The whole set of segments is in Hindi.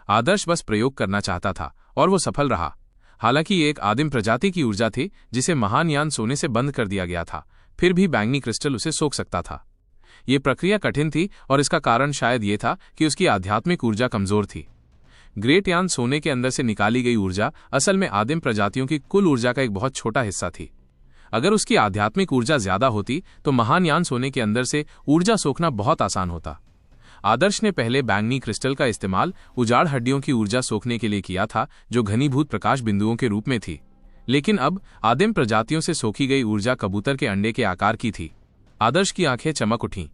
आदर्श बस प्रयोग करना चाहता था और वो सफल रहा। हालांकि ये एक आदिम प्रजाति की ऊर्जा थी जिसे महानयान सोने से बंद कर दिया गया था, फिर भी बैंगनी क्रिस्टल उसे सोख सकता था। ये प्रक्रिया कठिन थी और इसका कारण शायद ये था कि उसकी आध्यात्मिक ऊर्जा कमजोर थी। ग्रेट यान सोने के अंदर से निकाली गई ऊर्जा असल में आदिम प्रजातियों की कुल ऊर्जा का एक बहुत छोटा हिस्सा थी। अगर उसकी आध्यात्मिक ऊर्जा ज्यादा होती तो महानयान सोने के अंदर से ऊर्जा सोखना बहुत आसान होता। आदर्श ने पहले बैंगनी क्रिस्टल का इस्तेमाल उजाड़ हड्डियों की ऊर्जा सोखने के लिए किया था, जो घनीभूत प्रकाश बिंदुओं के रूप में थी। लेकिन अब आदिम प्रजातियों से सोखी गई ऊर्जा कबूतर के अंडे के आकार की थी। आदर्श की आंखें चमक उठीं।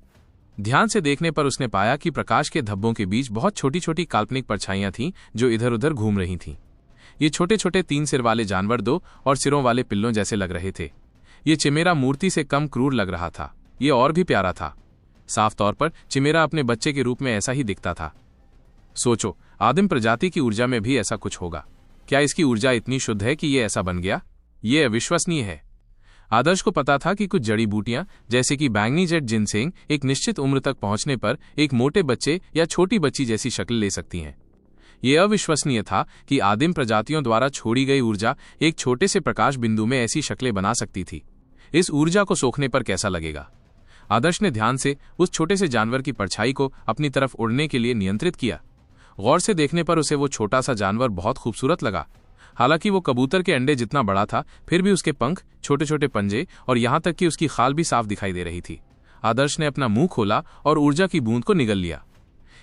ध्यान से देखने पर उसने पाया कि प्रकाश के धब्बों के बीच बहुत छोटी छोटी काल्पनिक परछाइयां थीं जो इधर उधर घूम रही थीं। ये छोटे छोटे 3 सिर वाले जानवर 2 और सिरों वाले पिल्लों जैसे लग रहे थे। ये चिमेरा मूर्ति से कम क्रूर लग रहा था, ये और भी प्यारा था। साफ तौर पर चिमेरा अपने बच्चे के रूप में ऐसा ही दिखता था। सोचो, आदिम प्रजाति की ऊर्जा में भी ऐसा कुछ होगा। क्या इसकी ऊर्जा इतनी शुद्ध है कि ये ऐसा बन गया? ये अविश्वसनीय है। आदर्श को पता था कि कुछ जड़ी बूटियां जैसे कि बैंगनी जेट जिनसेंग एक निश्चित उम्र तक पहुंचने पर एक मोटे बच्चे या छोटी बच्ची जैसी शक्ल ले सकती हैं। यह अविश्वसनीय था कि आदिम प्रजातियों द्वारा छोड़ी गई ऊर्जा एक छोटे से प्रकाश बिंदु में ऐसी शक्लें बना सकती थी। इस ऊर्जा को सोखने पर कैसा लगेगा? आदर्श ने ध्यान से उस छोटे से जानवर की परछाई को अपनी तरफ उड़ने के लिए नियंत्रित किया। गौर से देखने पर उसे वो छोटा सा जानवर बहुत खूबसूरत लगा। हालांकि वो कबूतर के अंडे जितना बड़ा था, फिर भी उसके पंख, छोटे छोटे पंजे और यहां तक कि उसकी खाल भी साफ दिखाई दे रही थी। आदर्श ने अपना मुंह खोला और ऊर्जा की बूंद को निगल लिया।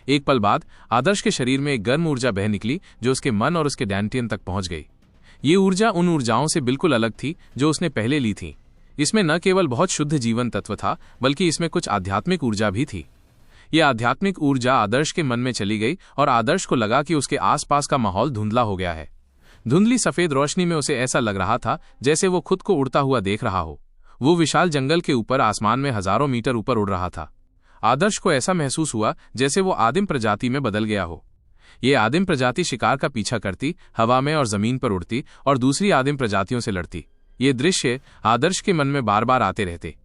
एक पल बाद आदर्श के शरीर में एक गर्म ऊर्जा बह निकली जो उसके मन और उसके डैंटियन तक पहुंच गई। ये ऊर्जा उन ऊर्जाओं से बिल्कुल अलग थी जो उसने पहले ली थी। इसमें न केवल बहुत शुद्ध जीवन तत्व था, बल्कि इसमें कुछ आध्यात्मिक ऊर्जा भी थी। यह आध्यात्मिक ऊर्जा आदर्श के मन में चली गई और आदर्श को लगा कि उसके आसपास का माहौल धुंधला हो गया है। धुंधली सफेद रोशनी में उसे ऐसा लग रहा था जैसे वो खुद को उड़ता हुआ देख रहा हो। वो विशाल जंगल के ऊपर आसमान में हजारों मीटर ऊपर उड़ रहा था। आदर्श को ऐसा महसूस हुआ जैसे वो आदिम प्रजाति में बदल गया हो। ये आदिम प्रजाति शिकार का पीछा करती, हवा में और जमीन पर उड़ती और दूसरी आदिम प्रजातियों से लड़ती। ये दृश्य आदर्श के मन में बार बार आते रहते।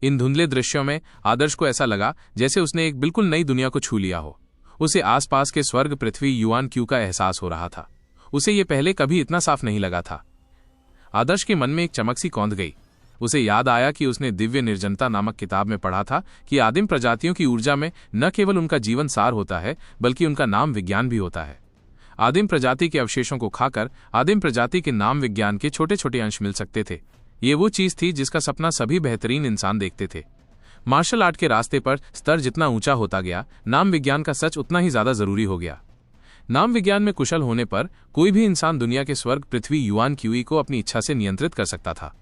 इन धुंधले दृश्यों में आदर्श को ऐसा लगा जैसे उसने एक बिल्कुल नई दुनिया को छू लिया हो। उसे आसपास के स्वर्ग, पृथ्वी, युआन क्यू का एहसास हो रहा था। उसे ये पहले कभी इतना साफ नहीं लगा था। आदर्श के मन में एक चमक सी कौंध गई। उसे याद आया कि उसने दिव्य निर्जनता नामक किताब में पढ़ा था कि आदिम प्रजातियों की ऊर्जा में न केवल उनका जीवन सार होता है, बल्कि उनका नाम विज्ञान भी होता है। आदिम प्रजाति के अवशेषों को खाकर आदिम प्रजाति के नाम विज्ञान के छोटे छोटे अंश मिल सकते थे। ये वो चीज थी जिसका सपना सभी बेहतरीन इंसान देखते थे। मार्शल आर्ट के रास्ते पर स्तर जितना ऊंचा होता गया, नाम विज्ञान का सच उतना ही ज्यादा जरूरी हो गया। नाम विज्ञान में कुशल होने पर कोई भी इंसान दुनिया के स्वर्ग, पृथ्वी, युआन क्यूई को अपनी इच्छा से नियंत्रित कर सकता था।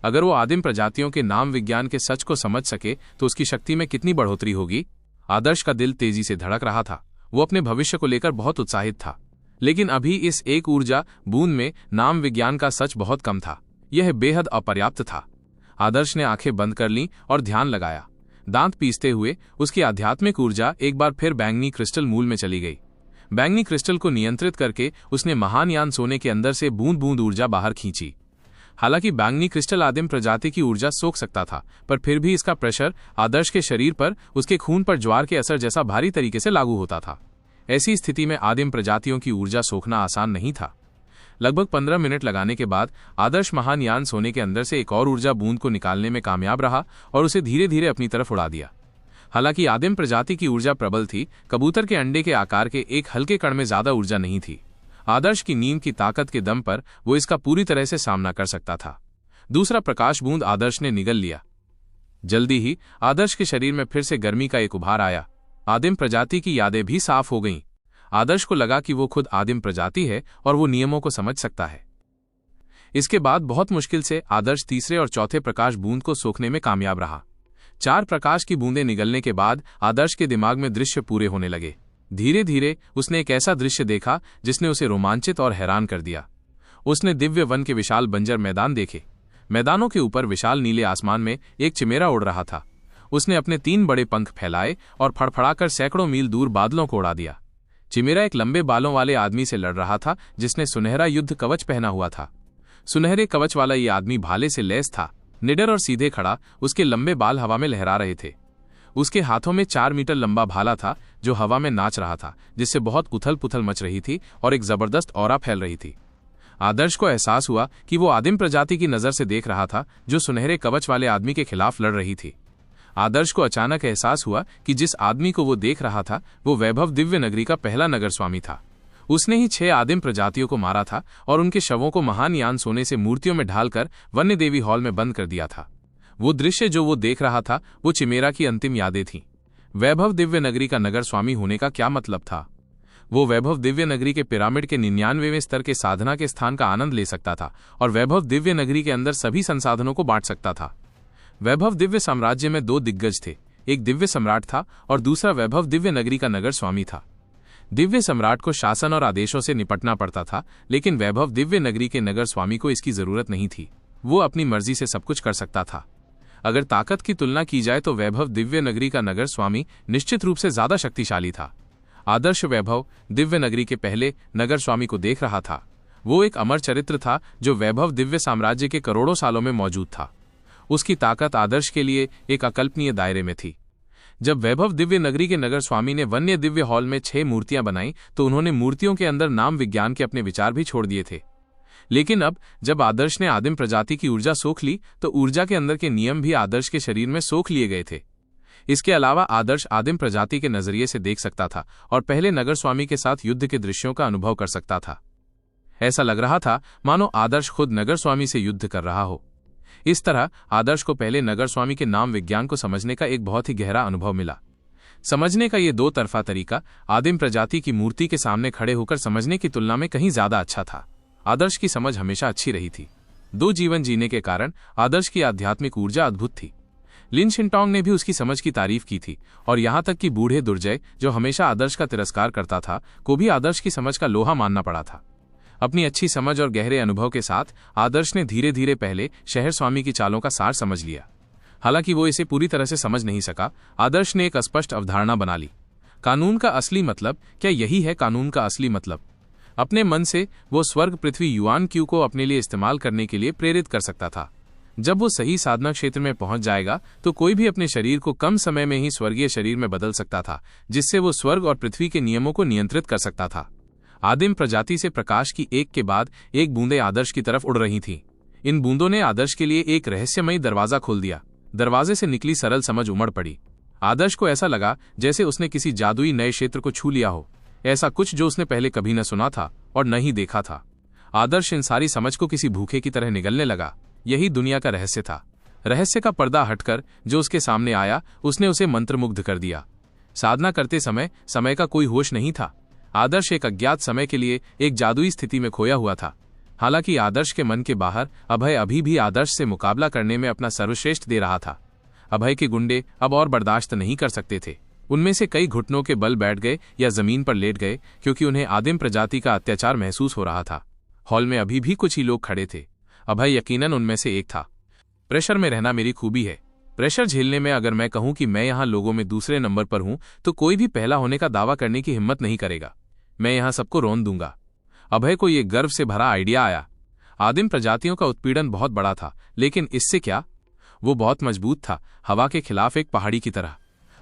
अगर वो आदिम प्रजातियों के नाम विज्ञान के सच को समझ सके तो उसकी शक्ति में कितनी बढ़ोतरी होगी। आदर्श का दिल तेजी से धड़क रहा था। वो अपने भविष्य को लेकर बहुत उत्साहित था। लेकिन अभी इस एक ऊर्जा बूंद में नाम विज्ञान का सच बहुत कम था। यह बेहद अपर्याप्त था। आदर्श ने आंखें बंद कर लीं और ध्यान लगाया। दांत पीसते हुए उसकी आध्यात्मिक ऊर्जा एक बार फिर बैंगनी क्रिस्टल मूल में चली गई। बैंगनी क्रिस्टल को नियंत्रित करके उसने महानयान सोने के अंदर से बूंद बूंद ऊर्जा बाहर खींची। हालांकि बैंगनी क्रिस्टल आदिम प्रजाति की ऊर्जा सोख सकता था, पर फिर भी इसका प्रेशर आदर्श के शरीर पर, उसके खून पर ज्वार के असर जैसा भारी तरीके से लागू होता था। ऐसी स्थिति में आदिम प्रजातियों की ऊर्जा सोखना आसान नहीं था। लगभग 15 मिनट लगाने के बाद आदर्श महानयान सोने के अंदर से एक और ऊर्जा बूंद को निकालने में कामयाब रहा और उसे धीरे धीरे अपनी तरफ उड़ा दिया। हालांकि आदिम प्रजाति की ऊर्जा प्रबल थी, कबूतर के अंडे के आकार के एक हल्के कण में ज्यादा ऊर्जा नहीं थी। आदर्श की नींद की ताकत के दम पर वो इसका पूरी तरह से सामना कर सकता था। दूसरा प्रकाश बूंद आदर्श ने निगल लिया। जल्दी ही आदर्श के शरीर में फिर से गर्मी का एक उभार आया। आदिम प्रजाति की यादें भी साफ हो गईं। आदर्श को लगा कि वो खुद आदिम प्रजाति है और वो नियमों को समझ सकता है। इसके बाद बहुत मुश्किल से आदर्श तीसरे और चौथे प्रकाश बूंद को सोखने में कामयाब रहा। 4 प्रकाश की बूंदें निगलने के बाद आदर्श के दिमाग में दृश्य पूरे होने लगे। धीरे धीरे उसने एक ऐसा दृश्य देखा जिसने उसे रोमांचित और हैरान कर दिया। उसने दिव्य वन के विशाल बंजर मैदान देखे। मैदानों के ऊपर विशाल नीले आसमान में एक चिमेरा उड़ रहा था। उसने अपने 3 बड़े पंख फैलाए और फड़फड़ाकर सैकड़ों मील दूर बादलों को उड़ा दिया। चिमेरा एक लंबे बालों वाले आदमी से लड़ रहा था जिसने सुनहरा युद्ध कवच पहना हुआ था। सुनहरे कवच वाला ये आदमी भाले से लैस था, निडर और सीधे खड़ा, उसके लंबे बाल हवा में लहरा रहे थे। उसके हाथों में 4 मीटर लंबा भाला था जो हवा में नाच रहा था, जिससे बहुत उथल पुथल मच रही थी और एक जबरदस्त ऑरा फैल रही थी। आदर्श को एहसास हुआ कि वो आदिम प्रजाति की नजर से देख रहा था जो सुनहरे कवच वाले आदमी के खिलाफ लड़ रही थी। आदर्श को अचानक एहसास हुआ कि जिस आदमी को वो देख रहा था वो वैभव दिव्य नगरी का पहला नगर स्वामी था। उसने ही 6 आदिम प्रजातियों को मारा था और उनके शवों को महान यान सोने से मूर्तियों में ढालकर वन्य देवी हॉल में बंद कर दिया था। वो दृश्य जो वो देख रहा था वो चिमेरा की अंतिम यादें थीं। वैभव दिव्य नगरी का नगर स्वामी होने का क्या मतलब था? वो वैभव दिव्य नगरी के पिरामिड के 99वें स्तर के साधना के स्थान का आनंद ले सकता था और वैभव दिव्य नगरी के अंदर सभी संसाधनों को बांट सकता था। वैभव दिव्य साम्राज्य में 2 दिग्गज थे, एक दिव्य सम्राट था और दूसरा वैभव दिव्य नगरी का नगर स्वामी था। दिव्य सम्राट को शासन और आदेशों से निपटना पड़ता था, लेकिन वैभव दिव्य नगरी के नगर स्वामी को इसकी जरूरत नहीं थी। वो अपनी मर्जी से सब कुछ कर सकता था। अगर ताकत की तुलना की जाए तो वैभव दिव्य नगरी का नगर स्वामी निश्चित रूप से ज्यादा शक्तिशाली था। आदर्श वैभव दिव्य नगरी के पहले नगर स्वामी को देख रहा था। वो एक अमर चरित्र था जो वैभव दिव्य साम्राज्य के करोड़ों सालों में मौजूद था। उसकी ताकत आदर्श के लिए एक अकल्पनीय दायरे में थी। जब वैभव दिव्य नगरी के नगर स्वामी ने वन्य दिव्य हॉल में 6 मूर्तियां बनाई तो उन्होंने मूर्तियों के अंदर नाम विज्ञान के अपने विचार भी छोड़ दिए थे। लेकिन अब जब आदर्श ने आदिम प्रजाति की ऊर्जा सोख ली तो ऊर्जा के अंदर के नियम भी आदर्श के शरीर में सोख लिए गए थे। इसके अलावा आदर्श आदिम प्रजाति के नजरिए से देख सकता था और पहले नगर स्वामी के साथ युद्ध के दृश्यों का अनुभव कर सकता था। ऐसा लग रहा था मानो आदर्श खुद नगर स्वामी से युद्ध कर रहा हो। इस तरह आदर्श को पहले नगर स्वामी के नाम विज्ञान को समझने का एक बहुत ही गहरा अनुभव मिला। समझने का ये 2 तरफा तरीका आदिम प्रजाति की मूर्ति के सामने खड़े होकर समझने की तुलना में कहीं ज्यादा अच्छा था। आदर्श की समझ हमेशा अच्छी रही थी। 2 जीवन जीने के कारण आदर्श की आध्यात्मिक ऊर्जा अद्भुत थी। लिन शिंटोंग ने भी उसकी समझ की तारीफ की थी और यहां तक कि बूढ़े दुर्जय जो हमेशा आदर्श का तिरस्कार करता था को भी आदर्श की समझ का लोहा मानना पड़ा था। अपनी अच्छी समझ और गहरे अनुभव के साथ आदर्श ने धीरे धीरे पहले शहर स्वामी की चालों का सार समझ लिया। हालांकि वो इसे पूरी तरह से समझ नहीं सका, आदर्श ने एक स्पष्ट अवधारणा बना ली। कानून का असली मतलब, क्या यही है कानून का असली मतलब? अपने मन से वो स्वर्ग पृथ्वी युआन क्यू को अपने लिए इस्तेमाल करने के लिए प्रेरित कर सकता था। जब वो सही साधना क्षेत्र में पहुंच जाएगा तो कोई भी अपने शरीर को कम समय में ही स्वर्गीय शरीर में बदल सकता था, जिससे वो स्वर्ग और पृथ्वी के नियमों को नियंत्रित कर सकता था। आदिम प्रजाति से प्रकाश की एक के बाद एक बूंदें आदर्श की तरफ उड़ रही थीं। इन बूंदों ने आदर्श के लिए एक रहस्यमयी दरवाजा खोल दिया। दरवाजे से निकली सरल समझ उमड़ पड़ी। आदर्श को ऐसा लगा जैसे उसने किसी जादुई नए क्षेत्र को छू लिया हो, ऐसा कुछ जो उसने पहले कभी न सुना था और न ही देखा था। आदर्श इन सारी समझ को किसी भूखे की तरह निगलने लगा। यही दुनिया का रहस्य था। रहस्य का पर्दा हटकर जो उसके सामने आया उसने उसे मंत्रमुग्ध कर दिया। साधना करते समय समय का कोई होश नहीं था। आदर्श एक अज्ञात समय के लिए एक जादुई स्थिति में खोया हुआ था। हालांकि आदर्श के मन के बाहर अभय अभी भी आदर्श से मुकाबला करने में अपना सर्वश्रेष्ठ दे रहा था। अभय के गुंडे अब और बर्दाश्त नहीं कर सकते थे। उनमें से कई घुटनों के बल बैठ गए या जमीन पर लेट गए क्योंकि उन्हें आदिम प्रजाति का अत्याचार महसूस हो रहा था। हॉल में अभी भी कुछ ही लोग खड़े थे। अभय यकीनन उनमें से एक था। प्रेशर में रहना मेरी खूबी है। प्रेशर झेलने में अगर मैं कहूं कि मैं यहां लोगों में दूसरे नंबर पर हूं तो कोई भी पहला होने का दावा करने की हिम्मत नहीं करेगा। मैं यहां सबको रौंद दूंगा। अभय को यह गर्व से भरा आइडिया आया। आदिम प्रजातियों का उत्पीड़न बहुत बड़ा था, लेकिन इससे क्या? वो बहुत मजबूत था, हवा के खिलाफ एक पहाड़ी की तरह।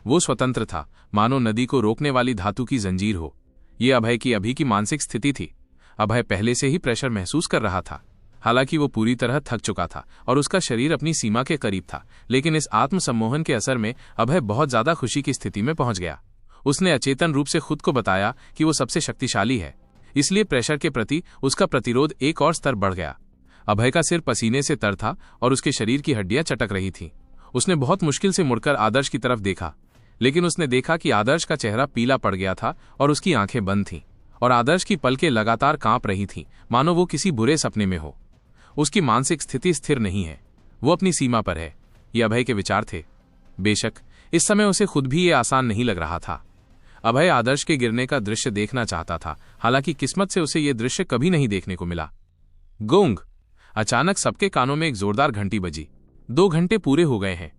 वो स्वतंत्र था, मानो नदी को रोकने वाली धातु की जंजीर हो। ये अभय की अभी की मानसिक स्थिति थी। अभय पहले से ही प्रेशर महसूस कर रहा था। हालांकि वो पूरी तरह थक चुका था और उसका शरीर अपनी सीमा के करीब था, लेकिन इस आत्मसम्मोहन के असर में अभय बहुत ज्यादा खुशी की स्थिति में पहुंच गया। उसने अचेतन रूप से खुद को बताया कि वो सबसे शक्तिशाली है, इसलिए प्रेशर के प्रति उसका प्रतिरोध एक और स्तर बढ़ गया। अभय का सिर पसीने से तर था और उसके शरीर की हड्डियां चटक रही थीं। उसने बहुत मुश्किल से मुड़कर आदर्श की तरफ देखा, लेकिन उसने देखा कि आदर्श का चेहरा पीला पड़ गया था और उसकी आंखें बंद थीं और आदर्श की पलकें लगातार कांप रही थीं, मानो वो किसी बुरे सपने में हो। उसकी मानसिक स्थिति स्थिर नहीं है, वो अपनी सीमा पर है, ये अभय के विचार थे। बेशक इस समय उसे खुद भी ये आसान नहीं लग रहा था। अभय आदर्श के गिरने का दृश्य देखना चाहता था, हालांकि किस्मत से उसे ये दृश्य कभी नहीं देखने को मिला। गोंग! अचानक सबके कानों में एक जोरदार घंटी बजी। 2 घंटे पूरे हो गए हैं।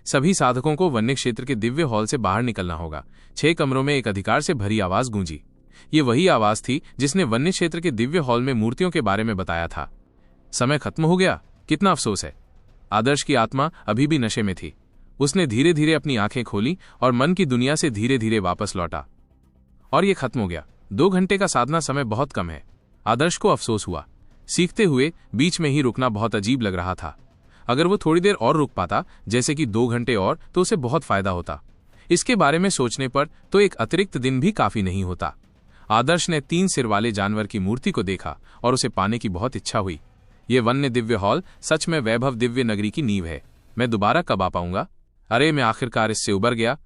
सभी साधकों को वन्य क्षेत्र के दिव्य हॉल से बाहर निकलना होगा। 6 कमरों में एक अधिकार से भरी आवाज गूंजी। ये वही आवाज थी जिसने वन्य क्षेत्र के दिव्य हॉल में मूर्तियों के बारे में बताया था। समय खत्म हो गया, कितना अफसोस है। आदर्श की आत्मा अभी भी नशे में थी। उसने धीरे धीरे अपनी आंखें खोली और मन की दुनिया से धीरे धीरे वापस लौटा। और ये खत्म हो गया। 2 घंटे का साधना समय बहुत कम है। आदर्श को अफसोस हुआ। सीखते हुए बीच में ही रुकना बहुत अजीब लग रहा था। अगर वो थोड़ी देर और रुक पाता, जैसे कि 2 घंटे और, तो उसे बहुत फायदा होता। इसके बारे में सोचने पर तो एक अतिरिक्त दिन भी काफी नहीं होता। आदर्श ने 3 सिर वाले जानवर की मूर्ति को देखा और उसे पाने की बहुत इच्छा हुई। ये वन्य दिव्य हॉल सच में वैभव दिव्य नगरी की नींव है। मैं दोबारा कब आ पाऊंगा? अरे, मैं आखिरकार इससे उबर गया।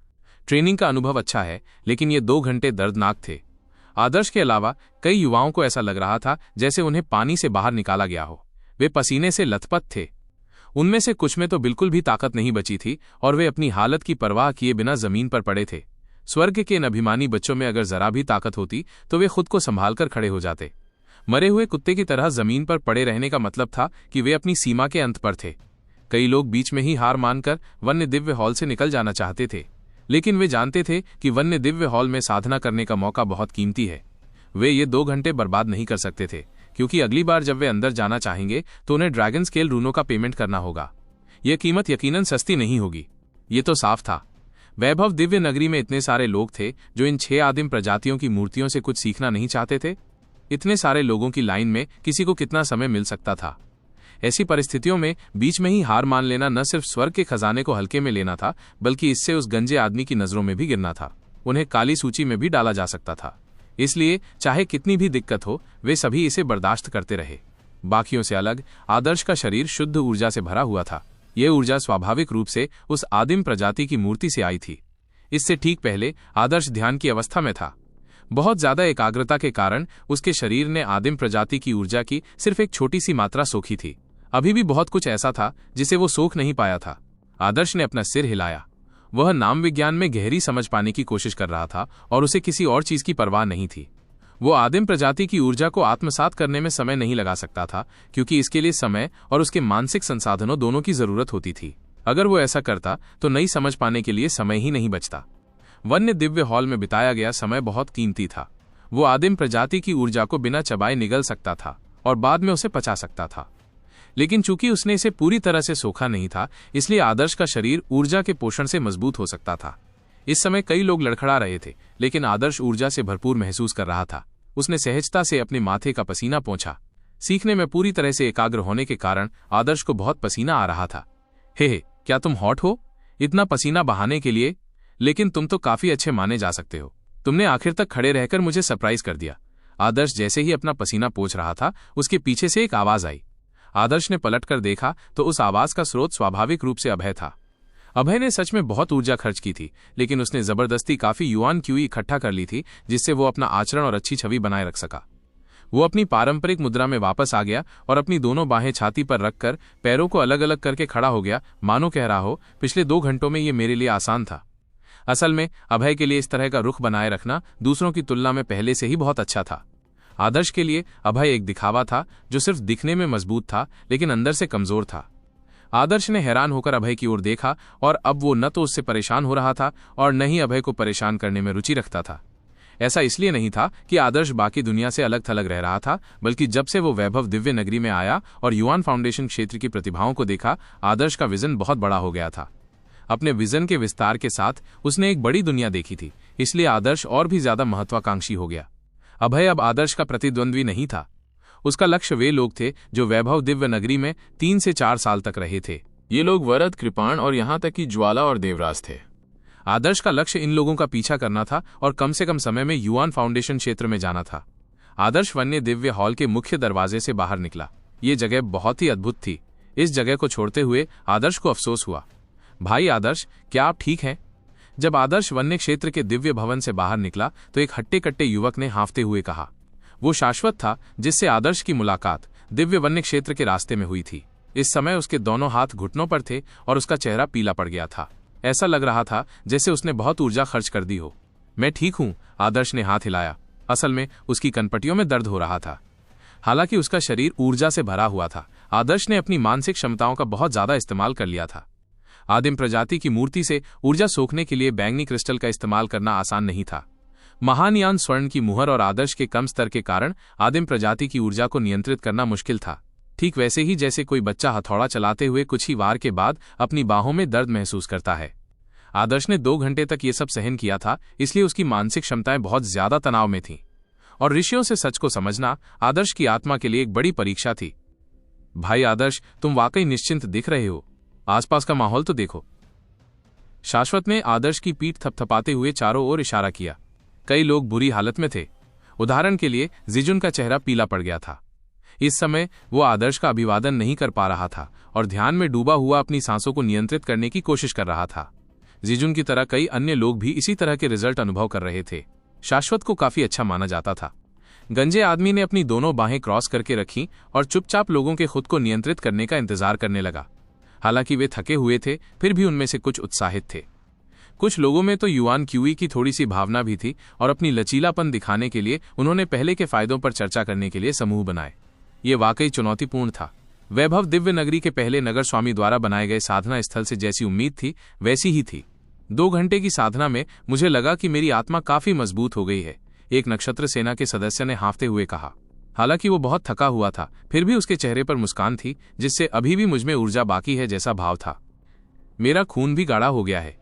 ट्रेनिंग का अनुभव अच्छा है, लेकिन ये 2 घंटे दर्दनाक थे। आदर्श के अलावा कई युवाओं को ऐसा लग रहा था जैसे उन्हें पानी से बाहर निकाला गया हो। वे पसीने से लथपथ थे। उनमें से कुछ में तो बिल्कुल भी ताकत नहीं बची थी और वे अपनी हालत की परवाह किए बिना जमीन पर पड़े थे। स्वर्ग के इन अभिमानी बच्चों में अगर जरा भी ताकत होती तो वे खुद को संभालकर खड़े हो जाते। मरे हुए कुत्ते की तरह जमीन पर पड़े रहने का मतलब था कि वे अपनी सीमा के अंत पर थे। कई लोग बीच में ही हार मानकर वन्य दिव्य हॉल से निकल जाना चाहते थे, लेकिन वे जानते थे कि वन्य दिव्य हॉल में साधना करने का मौका बहुत कीमती है। वे ये 2 घंटे बर्बाद नहीं कर सकते थे, क्योंकि अगली बार जब वे अंदर जाना चाहेंगे तो उन्हें ड्रैगन स्केल रूनों का पेमेंट करना होगा। यह कीमत यकीनन सस्ती नहीं होगी। ये तो साफ था। वैभव दिव्य नगरी में इतने सारे लोग थे जो इन 6 आदिम प्रजातियों की मूर्तियों से कुछ सीखना नहीं चाहते थे। इतने सारे लोगों की लाइन में किसी को कितना समय मिल सकता था? ऐसी परिस्थितियों में बीच में ही हार मान लेना न सिर्फ स्वर्ग के खजाने को हल्के में लेना था, बल्कि इससे उस गंजे आदमी की नजरों में भी गिरना था। उन्हें काली सूची में भी डाला जा सकता था। इसलिए चाहे कितनी भी दिक्कत हो, वे सभी इसे बर्दाश्त करते रहे। बाकियों से अलग आदर्श का शरीर शुद्ध ऊर्जा से भरा हुआ था। यह ऊर्जा स्वाभाविक रूप से उस आदिम प्रजाति की मूर्ति से आई थी। इससे ठीक पहले आदर्श ध्यान की अवस्था में था। बहुत ज्यादा एकाग्रता के कारण उसके शरीर ने आदिम प्रजाति की ऊर्जा की सिर्फ एक छोटी सी मात्रा सोखी थी। अभी भी बहुत कुछ ऐसा था जिसे वो सोख नहीं पाया था। आदर्श ने अपना सिर हिलाया। वह नाम विज्ञान में गहरी समझ पाने की कोशिश कर रहा था और उसे किसी और चीज की परवाह नहीं थी। वो आदिम प्रजाति की ऊर्जा को आत्मसात करने में समय नहीं लगा सकता था, क्योंकि इसके लिए समय और उसके मानसिक संसाधनों दोनों की जरूरत होती थी। अगर वो ऐसा करता तो नई समझ पाने के लिए समय ही नहीं बचता। वन्य दिव्य हॉल में बिताया गया समय बहुत कीमती था। वो आदिम प्रजाति की ऊर्जा को बिना चबाए निगल सकता था और बाद में उसे पचा सकता था, लेकिन चूंकि उसने इसे पूरी तरह से सोखा नहीं था, इसलिए आदर्श का शरीर ऊर्जा के पोषण से मजबूत हो सकता था। इस समय कई लोग लड़खड़ा रहे थे, लेकिन आदर्श ऊर्जा से भरपूर महसूस कर रहा था। उसने सहजता से अपने माथे का पसीना पोंछा। सीखने में पूरी तरह से एकाग्र होने के कारण आदर्श को बहुत पसीना आ रहा था। हे, क्या तुम हॉट हो इतना पसीना बहाने के लिए? लेकिन तुम तो काफी अच्छे माने जा सकते हो। तुमने आखिर तक खड़े रहकर मुझे सरप्राइज कर दिया। आदर्श जैसे ही अपना पसीना पोंछ रहा था, उसके पीछे से एक आवाज आई। आदर्श ने पलटकर देखा तो उस आवाज का स्रोत स्वाभाविक रूप से अभय था। अभय ने सच में बहुत ऊर्जा खर्च की थी, लेकिन उसने जबरदस्ती काफी युआन क्यूई इकट्ठा कर ली थी, जिससे वो अपना आचरण और अच्छी छवि बनाए रख सका। वो अपनी पारंपरिक मुद्रा में वापस आ गया और अपनी दोनों बाहें छाती पर रखकर पैरों को अलग अलग करके खड़ा हो गया, मानो कह रहा हो, पिछले 2 घंटों में ये मेरे लिए आसान था। असल में अभय के लिए इस तरह का रुख बनाए रखना दूसरों की तुलना में पहले से ही बहुत अच्छा था। आदर्श के लिए अभय एक दिखावा था जो सिर्फ दिखने में मजबूत था, लेकिन अंदर से कमजोर था। आदर्श ने हैरान होकर अभय की ओर देखा और अब वो न तो उससे परेशान हो रहा था और न ही अभय को परेशान करने में रुचि रखता था। ऐसा इसलिए नहीं था कि आदर्श बाकी दुनिया से अलग थलग रह रहा था, बल्कि जब से वो वैभव दिव्य नगरी में आया और युआन फाउंडेशन क्षेत्र की प्रतिभाओं को देखा, आदर्श का विजन बहुत बड़ा हो गया था। अपने विजन के विस्तार के साथ उसने एक बड़ी दुनिया देखी थी, इसलिए आदर्श और भी ज्यादा महत्वाकांक्षी हो गया। अभय अब आदर्श का प्रतिद्वंद्वी नहीं था। उसका लक्ष्य वे लोग थे जो वैभव दिव्य नगरी में 3 से 4 साल तक रहे थे। ये लोग वरद, कृपाण और यहां तक कि ज्वाला और देवराज थे। आदर्श का लक्ष्य इन लोगों का पीछा करना था और कम से कम समय में युआन फाउंडेशन क्षेत्र में जाना था। आदर्श वन्य दिव्य हॉल के मुख्य दरवाजे से बाहर निकला। ये जगह बहुत ही अद्भुत थी। इस जगह को छोड़ते हुए आदर्श को अफसोस हुआ। भाई आदर्श, क्या आप ठीक हैं? जब आदर्श वन्य क्षेत्र के दिव्य भवन से बाहर निकला तो एक हट्टे कट्टे युवक ने हाँफते हुए कहा। वो शाश्वत था जिससे आदर्श की मुलाकात दिव्य वन्य क्षेत्र के रास्ते में हुई थी। इस समय उसके दोनों हाथ घुटनों पर थे और उसका चेहरा पीला पड़ गया था। ऐसा लग रहा था जैसे उसने बहुत ऊर्जा खर्च कर दी हो। मैं ठीक हूं, आदर्श ने हाथ हिलाया। असल में उसकी कनपटियों में दर्द हो रहा था। हालांकि उसका शरीर ऊर्जा से भरा हुआ था। आदर्श ने अपनी मानसिक क्षमताओं का बहुत ज्यादा इस्तेमाल कर लिया था। आदिम प्रजाति की मूर्ति से ऊर्जा सोखने के लिए बैंगनी क्रिस्टल का इस्तेमाल करना आसान नहीं था। महानयान स्वर्ण की मुहर और आदर्श के कम स्तर के कारण आदिम प्रजाति की ऊर्जा को नियंत्रित करना मुश्किल था। ठीक वैसे ही जैसे कोई बच्चा हथौड़ा चलाते हुए कुछ ही वार के बाद अपनी बाहों में दर्द महसूस करता है। आदर्श ने 2 घंटे तक ये सब सहन किया था, इसलिए उसकी मानसिक क्षमताएं बहुत ज्यादा तनाव में थीं। और ऋषियों से सच को समझना आदर्श की आत्मा के लिए एक बड़ी परीक्षा थी। भाई आदर्श, तुम वाकई निश्चिंत दिख रहे हो, आसपास का माहौल तो देखो। शाश्वत ने आदर्श की पीठ थपथपाते हुए चारों ओर इशारा किया। कई लोग बुरी हालत में थे। उदाहरण के लिए जिजुन का चेहरा पीला पड़ गया था। इस समय वो आदर्श का अभिवादन नहीं कर पा रहा था और ध्यान में डूबा हुआ अपनी सांसों को नियंत्रित करने की कोशिश कर रहा था। जिजुन की तरह कई अन्य लोग भी इसी तरह के रिजल्ट अनुभव कर रहे थे। शाश्वत को काफी अच्छा माना जाता था। गंजे आदमी ने अपनी दोनों बाहें क्रॉस करके रखीं और चुपचाप लोगों के खुद को नियंत्रित करने का इंतजार करने लगा। हालांकि वे थके हुए थे, फिर भी उनमें से कुछ उत्साहित थे। कुछ लोगों में तो युआन क्यूई की थोड़ी सी भावना भी थी और अपनी लचीलापन दिखाने के लिए उन्होंने पहले के फायदों पर चर्चा करने के लिए समूह बनाए। ये वाकई चुनौतीपूर्ण था। वैभव दिव्य नगरी के पहले नगर स्वामी द्वारा बनाए गए साधना स्थल से जैसी उम्मीद थी वैसी ही थी। 2 घंटे की साधना में मुझे लगा कि मेरी आत्मा काफी मजबूत हो गई है, एक नक्षत्र सेना के सदस्य ने हाँफते हुए कहा। हालांकि वो बहुत थका हुआ था, फिर भी उसके चेहरे पर मुस्कान थी, जिससे अभी भी मुझमें ऊर्जा बाकी है जैसा भाव था। मेरा खून भी गाढ़ा हो गया है।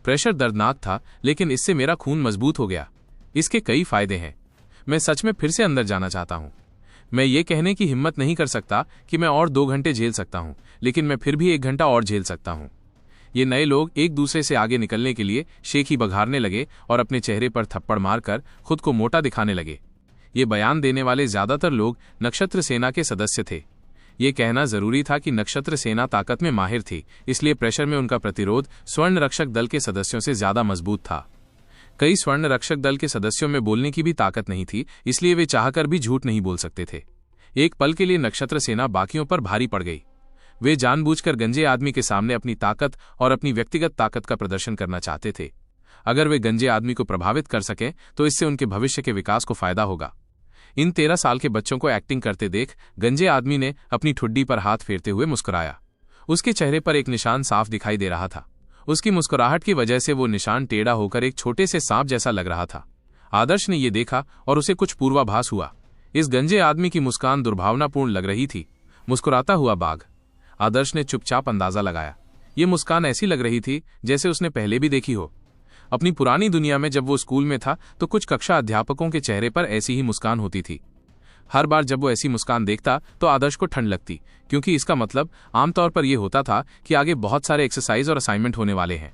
प्रेशर दर्दनाक था, लेकिन इससे मेरा खून मजबूत हो गया। इसके कई फायदे हैं। मैं सच में फिर से अंदर जाना चाहता हूं। मैं ये कहने की हिम्मत नहीं कर सकता कि मैं और 2 घंटे झेल सकता हूं, लेकिन मैं फिर भी 1 घंटा और झेल सकता हूं। ये नए लोग एक दूसरे से आगे निकलने के लिए शेखी बघारने लगे और अपने चेहरे पर थप्पड़ मारकर खुद को मोटा दिखाने लगे। ये बयान देने वाले ज्यादातर लोग नक्षत्र सेना के सदस्य थे। ये कहना जरूरी था कि नक्षत्र सेना ताकत में माहिर थी, इसलिए प्रेशर में उनका प्रतिरोध स्वर्ण रक्षक दल के सदस्यों से ज्यादा मजबूत था। कई स्वर्ण रक्षक दल के सदस्यों में बोलने की भी ताकत नहीं थी, इसलिए वे चाहकर भी झूठ नहीं बोल सकते थे। एक पल के लिए नक्षत्र सेना बाकियों पर भारी पड़ गई। वे जानबूझकर गंजे आदमी के सामने अपनी ताकत और अपनी व्यक्तिगत ताकत का प्रदर्शन करना चाहते थे। अगर वे गंजे आदमी को प्रभावित कर सकें तो इससे उनके भविष्य के विकास को फायदा होगा। इन 13 साल के बच्चों को एक्टिंग करते देख गंजे आदमी ने अपनी ठुड्डी पर हाथ फेरते हुए मुस्कुराया। उसके चेहरे पर एक निशान साफ दिखाई दे रहा था। उसकी मुस्कुराहट की वजह से वो निशान टेढ़ा होकर एक छोटे से सांप जैसा लग रहा था। आदर्श ने ये देखा और उसे कुछ पूर्वाभास हुआ। इस गंजे आदमी की मुस्कान दुर्भावनापूर्ण लग रही थी। मुस्कुराता हुआ बाघ। आदर्श ने चुपचाप अंदाजा लगाया। ये मुस्कान ऐसी लग रही थी जैसे उसने पहले भी देखी हो। अपनी पुरानी दुनिया में जब वो स्कूल में था तो कुछ कक्षा अध्यापकों के चेहरे पर ऐसी ही मुस्कान होती थी। हर बार जब वो ऐसी मुस्कान देखता तो आदर्श को ठंड लगती, क्योंकि इसका मतलब आमतौर पर यह होता था कि आगे बहुत सारे एक्सरसाइज और असाइनमेंट होने वाले हैं।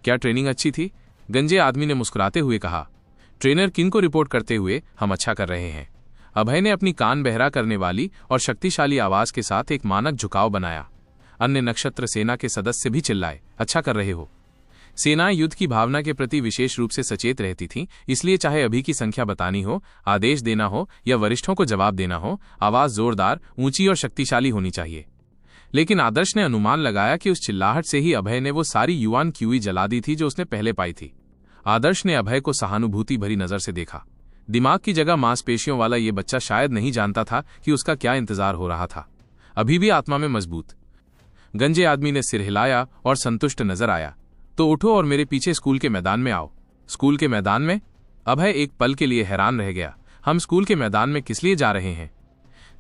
क्या ट्रेनिंग अच्छी थी? गंजे आदमी ने मुस्कुराते हुए कहा। ट्रेनर किन को रिपोर्ट करते हुए, हम अच्छा कर रहे हैं। अभय ने अपनी कान बहरा करने वाली और शक्तिशाली आवाज के साथ एक मानक झुकाव बनाया। अन्य नक्षत्र सेना के सदस्य भी चिल्लाए, अच्छा कर रहे हो। सेनाएं युद्ध की भावना के प्रति विशेष रूप से सचेत रहती थीं, इसलिए चाहे अभी की संख्या बतानी हो, आदेश देना हो या वरिष्ठों को जवाब देना हो, आवाज जोरदार, ऊंची और शक्तिशाली होनी चाहिए। लेकिन आदर्श ने अनुमान लगाया कि उस चिल्लाहट से ही अभय ने वो सारी युआन क्यूई जला दी थी जो उसने पहले पाई थी। आदर्श ने अभय को सहानुभूति भरी नजर से देखा। दिमाग की जगह मांसपेशियों वाला ये बच्चा शायद नहीं जानता था कि उसका क्या इंतजार हो रहा था। अभी भी आत्मा में मजबूत। गंजे आदमी ने सिर हिलाया और संतुष्ट नजर आया। तो उठो और मेरे पीछे स्कूल के मैदान में आओ। स्कूल के मैदान में? अभय एक पल के लिए हैरान रह गया। हम स्कूल के मैदान में किस लिए जा रहे हैं?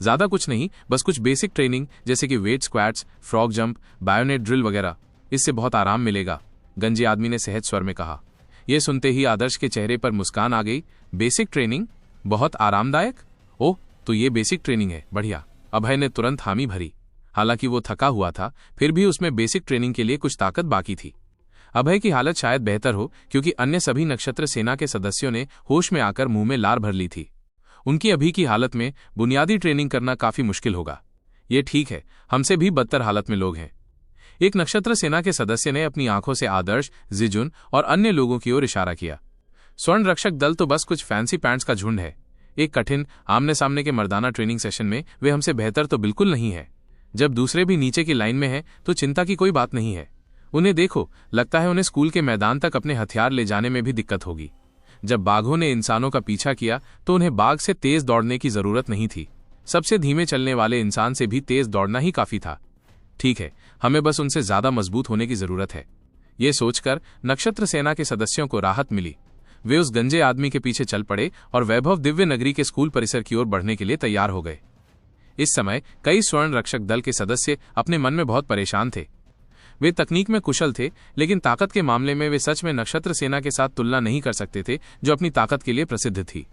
ज्यादा कुछ नहीं, बस कुछ बेसिक ट्रेनिंग जैसे कि weight squats, frog jump, bayonet drill वगैरह। इससे बहुत आराम मिलेगा, गंजे आदमी ने सहज स्वर में कहा। यह सुनते ही आदर्श के चेहरे पर मुस्कान आ गई। Basic training? बहुत आरामदायक? ओह, तो ये बेसिक ट्रेनिंग है, बढ़िया। अभय ने तुरंत हामी भरी। हालांकि वो थका हुआ था, फिर भी उसमें बेसिक ट्रेनिंग के लिए कुछ ताकत बाकी थी। अभय की हालत शायद बेहतर हो, क्योंकि अन्य सभी नक्षत्र सेना के सदस्यों ने होश में आकर मुंह में लार भर ली थी। उनकी अभी की हालत में बुनियादी ट्रेनिंग करना काफी मुश्किल होगा। ये ठीक है, हमसे भी बदतर हालत में लोग हैं। एक नक्षत्र सेना के सदस्य ने अपनी आंखों से आदर्श, जिजुन और अन्य लोगों की ओर इशारा किया। स्वर्ण रक्षक दल तो बस कुछ फैंसी पैंट्स का झुंड है। एक कठिन आमने सामने के मर्दाना ट्रेनिंग सेशन में वे हमसे बेहतर तो बिल्कुल नहीं है। जब दूसरे भी नीचे की लाइन में हैं तो चिंता की कोई बात नहीं है। उन्हें देखो, लगता है उन्हें स्कूल के मैदान तक अपने हथियार ले जाने में भी दिक्कत होगी। जब बाघों ने इंसानों का पीछा किया तो उन्हें बाघ से तेज दौड़ने की जरूरत नहीं थी। सबसे धीमे चलने वाले इंसान से भी तेज दौड़ना ही काफी था। ठीक है, हमें बस उनसे ज्यादा मजबूत होने की जरूरत है। ये सोचकर नक्षत्र सेना के सदस्यों को राहत मिली। वे उस गंजे आदमी के पीछे चल पड़े और वैभव दिव्य नगरी के स्कूल परिसर की ओर बढ़ने के लिए तैयार हो गए। इस समय कई स्वर्ण रक्षक दल के सदस्य अपने मन में बहुत परेशान थे। वे तकनीक में कुशल थे, लेकिन ताकत के मामले में वे सच में नक्षत्र सेना के साथ तुलना नहीं कर सकते थे, जो अपनी ताकत के लिए प्रसिद्ध थी।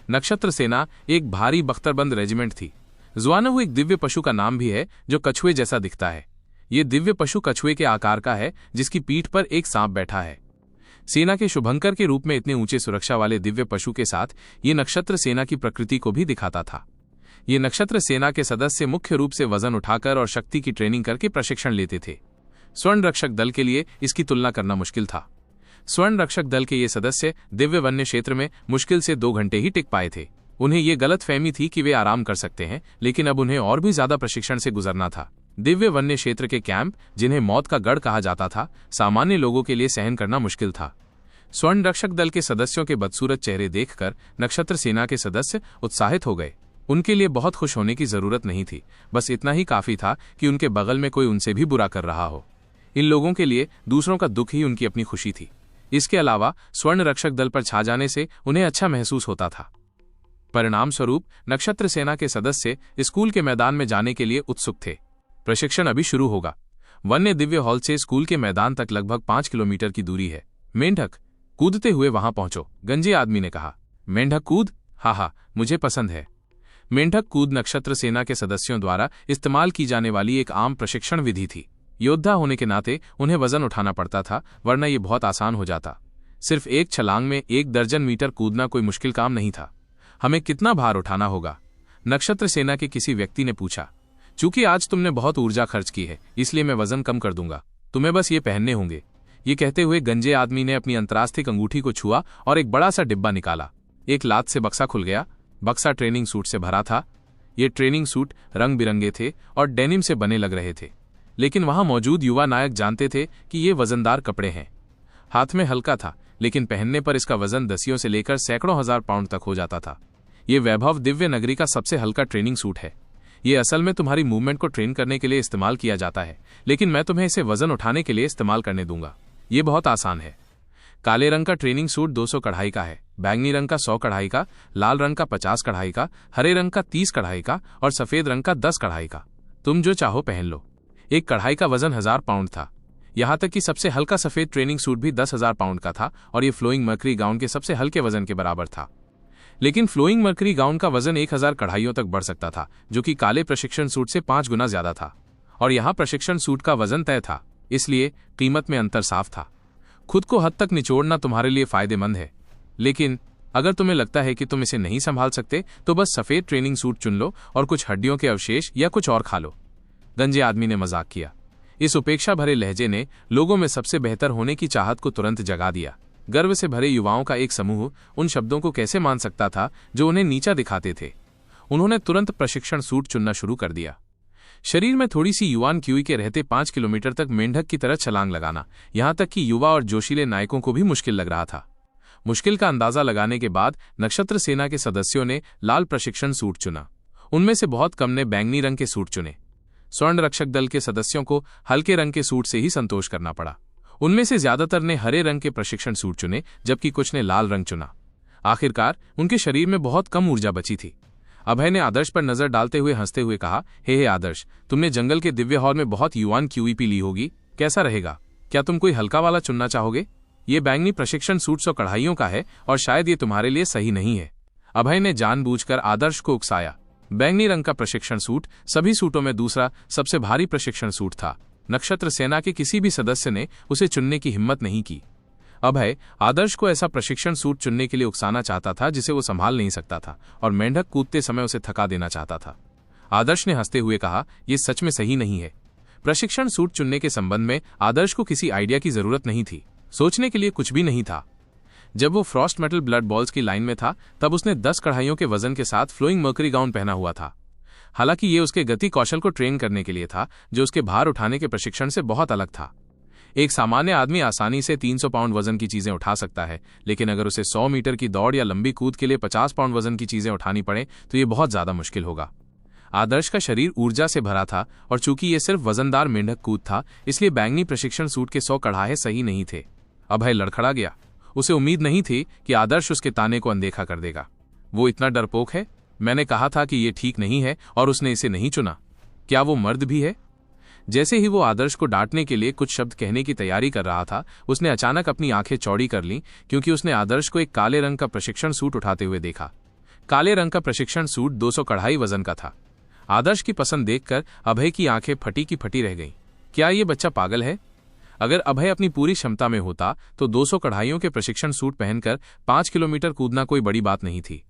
नक्षत्र सेना एक भारी बख्तरबंद रेजिमेंट थी। ज़ुआनहू एक दिव्य पशु का नाम भी है जो कछुए जैसा दिखता है। ये दिव्य पशु कछुए के आकार का है, जिसकी पीठ पर एक सांप बैठा है। सेना के शुभंकर के रूप में इतने ऊंचे सुरक्षा वाले दिव्य पशु के साथ ये नक्षत्र सेना की प्रकृति को भी दिखाता था। ये नक्षत्र सेना के सदस्य मुख्य रूप से वजन उठाकर और शक्ति की ट्रेनिंग करके प्रशिक्षण लेते थे। स्वर्ण रक्षक दल के लिए इसकी तुलना करना मुश्किल था। स्वर्ण रक्षक दल के ये सदस्य दिव्य वन्य क्षेत्र में मुश्किल से 2 घंटे ही टिक पाए थे। उन्हें ये गलतफहमी थी कि वे आराम कर सकते हैं, लेकिन अब उन्हें और भी ज्यादा प्रशिक्षण से गुजरना था। दिव्य वन्य क्षेत्र के कैंप, जिन्हें मौत का गढ़ कहा जाता था, सामान्य लोगों के लिए सहन करना मुश्किल था। स्वर्ण रक्षक दल के सदस्यों के बदसूरत चेहरे देखकर नक्षत्र सेना के सदस्य उत्साहित हो गए। उनके लिए बहुत खुश होने की जरूरत नहीं थी, बस इतना ही काफी था कि उनके बगल में कोई उनसे भी बुरा कर रहा हो। इन लोगों के लिए दूसरों का दुख ही उनकी अपनी खुशी थी। इसके अलावा स्वर्ण रक्षक दल पर छा जाने से उन्हें अच्छा महसूस होता था। परिणाम स्वरूप नक्षत्र सेना के सदस्य स्कूल के मैदान में जाने के लिए उत्सुक थे। प्रशिक्षण अभी शुरू होगा। वन्य दिव्य हॉल से स्कूल के मैदान तक लगभग 5 किलोमीटर की दूरी है। मेंढक, कूदते हुए वहां पहुंचो, गंजे आदमी ने कहा। मेंढक कूद? हाँ, मुझे पसंद है। मेंढक कूद नक्षत्र सेना के सदस्यों द्वारा इस्तेमाल की जाने वाली एक आम प्रशिक्षण विधि थी। योद्धा होने के नाते उन्हें वजन उठाना पड़ता था, वरना यह बहुत आसान हो जाता। सिर्फ एक छलांग में 1 दर्जन मीटर कूदना कोई मुश्किल काम नहीं था। हमें कितना भार उठाना होगा? नक्षत्र सेना के किसी व्यक्ति ने पूछा। चूंकि आज तुमने बहुत ऊर्जा खर्च की है, इसलिए मैं वजन कम कर दूंगा। तुम्हें बस ये पहनने होंगे। ये कहते हुए गंजे आदमी ने अपनी अंतरास्थिक अंगूठी को छुआ और एक बड़ा सा डिब्बा निकाला। एक लात से बक्सा खुल गया। बक्सा ट्रेनिंग सूट से भरा था। ये ट्रेनिंग सूट रंग बिरंगे थे और डेनिम से बने लग रहे थे, लेकिन वहां मौजूद युवा नायक जानते थे कि ये वजनदार कपड़े हैं। हाथ में हल्का था, लेकिन पहनने पर इसका वजन दसियों से लेकर सैकड़ों हजार पाउंड तक हो जाता था। ये वैभव दिव्य नगरी का सबसे हल्का ट्रेनिंग सूट है। ये असल में तुम्हारी मूवमेंट को ट्रेन करने के लिए इस्तेमाल किया जाता है, लेकिन मैं तुम्हें इसे वजन उठाने के लिए इस्तेमाल करने दूंगा। ये बहुत आसान है। काले रंग का ट्रेनिंग सूट 200 कढ़ाई का है, बैंगनी रंग का 100 कढ़ाई का, लाल रंग का 50 कढ़ाई का, हरे रंग का 30 कढ़ाई का और सफेद रंग का 10 कढ़ाई का। तुम जो चाहो पहन लो। एक कढ़ाई का वजन 1000 पाउंड था। यहां तक कि सबसे हल्का सफेद ट्रेनिंग सूट भी 10,000 पाउंड का था और ये फ्लोइंग मर्करी गाउन के सबसे हल्के वजन के बराबर था। लेकिन फ्लोइंग मर्करी गाउन का वजन 1000 कढ़ाइयों तक बढ़ सकता था, जो कि काले प्रशिक्षण सूट से 5 गुना ज्यादा था। और यहां प्रशिक्षण सूट का वजन तय था, इसलिए कीमत में अंतर साफ था। खुद को हद तक निचोड़ना तुम्हारे लिए फायदेमंद है, लेकिन अगर तुम्हें लगता है कि तुम इसे नहीं संभाल सकते, तो बस सफेद ट्रेनिंग सूट चुन लो और कुछ हड्डियों के अवशेष या कुछ और खा लो। गंजे आदमी ने मजाक किया। इस उपेक्षा भरे लहजे ने लोगों में सबसे बेहतर होने की चाहत को तुरंत जगा दिया। गर्व से भरे युवाओं का एक समूह उन शब्दों को कैसे मान सकता था जो उन्हें नीचा दिखाते थे। उन्होंने तुरंत प्रशिक्षण सूट चुनना शुरू कर दिया। शरीर में थोड़ी सी युवान क्यूई के रहते 5 किलोमीटर तक मेंढक की तरह छलांग लगाना, यहां तक कि युवा और जोशीले नायकों को भी मुश्किल लग रहा था। मुश्किल का अंदाजा लगाने के बाद नक्षत्र सेना के सदस्यों ने लाल प्रशिक्षण सूट चुना। उनमें से बहुत कम ने बैंगनी रंग के सूट चुने। स्वर्ण रक्षक दल के सदस्यों को हल्के रंग के सूट से ही संतोष करना पड़ा। उनमें से ज्यादातर ने हरे रंग के प्रशिक्षण सूट चुने, जबकि कुछ ने लाल रंग चुना। आखिरकार उनके शरीर में बहुत कम ऊर्जा बची थी। अभय ने आदर्श पर नजर डालते हुए हंसते हुए कहा, हे आदर्श, तुमने जंगल के दिव्य हॉल में बहुत युवान क्यूई पी ली होगी। कैसा रहेगा? क्या तुम कोई हल्का वाला चुनना चाहोगे? ये बैंगनी प्रशिक्षण सूट 100 कढ़ाइयों का है और शायद ये तुम्हारे लिए सही नहीं है। अभय ने जानबूझकर आदर्श को उकसाया। बैंगनी रंग का प्रशिक्षण सूट सभी सूटों में दूसरा सबसे भारी प्रशिक्षण सूट था। नक्षत्र सेना के किसी भी सदस्य ने उसे चुनने की हिम्मत नहीं की। अभय आदर्श को ऐसा प्रशिक्षण सूट चुनने के लिए उकसाना चाहता था जिसे वो संभाल नहीं सकता था, और मेंढक कूदते समय उसे थका देना चाहता था। आदर्श ने हंसते हुए कहा, यह सच में सही नहीं है। प्रशिक्षण सूट चुनने के संबंध में आदर्श को किसी आइडिया की जरूरत नहीं थी। सोचने के लिए कुछ भी नहीं था। जब वो फ्रॉस्ट मेटल ब्लड बॉल्स की लाइन में था, तब उसने 10 कढ़ाइयों के वजन के साथ फ्लोइंग मर्करी गाउन पहना हुआ था। हालांकि ये उसके गति कौशल को ट्रेन करने के लिए था, जो उसके भार उठाने के प्रशिक्षण से बहुत अलग था। एक सामान्य आदमी आसानी से 300 पाउंड वजन की चीजें उठा सकता है, लेकिन अगर उसे 100 मीटर की दौड़ या लंबी कूद के लिए 50 पाउंड वजन की चीजें उठानी पड़े तो ये बहुत ज्यादा मुश्किल होगा। आदर्श का शरीर ऊर्जा से भरा था, और चूंकि ये सिर्फ वजनदार मेंढक कूद था, इसलिए बैंगनी प्रशिक्षण सूट के 100 कढ़ाए सही नहीं थे। अभय लड़खड़ा गया। उसे उम्मीद नहीं थी कि आदर्श उसके ताने को अनदेखा कर देगा। वो इतना डरपोक है? मैंने कहा था कि ये ठीक नहीं है और उसने इसे नहीं चुना। क्या वो मर्द भी है? जैसे ही वो आदर्श को डांटने के लिए कुछ शब्द कहने की तैयारी कर रहा था, उसने अचानक अपनी आंखें चौड़ी कर लीं, क्योंकि उसने आदर्श को एक काले रंग का प्रशिक्षण सूट उठाते हुए देखा। काले रंग का प्रशिक्षण सूट 200 कढ़ाई वजन का था। आदर्श की पसंद देखकर अभय की आंखें फटी की फटी रह गईं। क्या ये बच्चा पागल है? अगर अभय अपनी पूरी क्षमता में होता तो 200 कढ़ाइयों के प्रशिक्षण सूट पहनकर 5 किलोमीटर कूदना कोई बड़ी बात नहीं थी।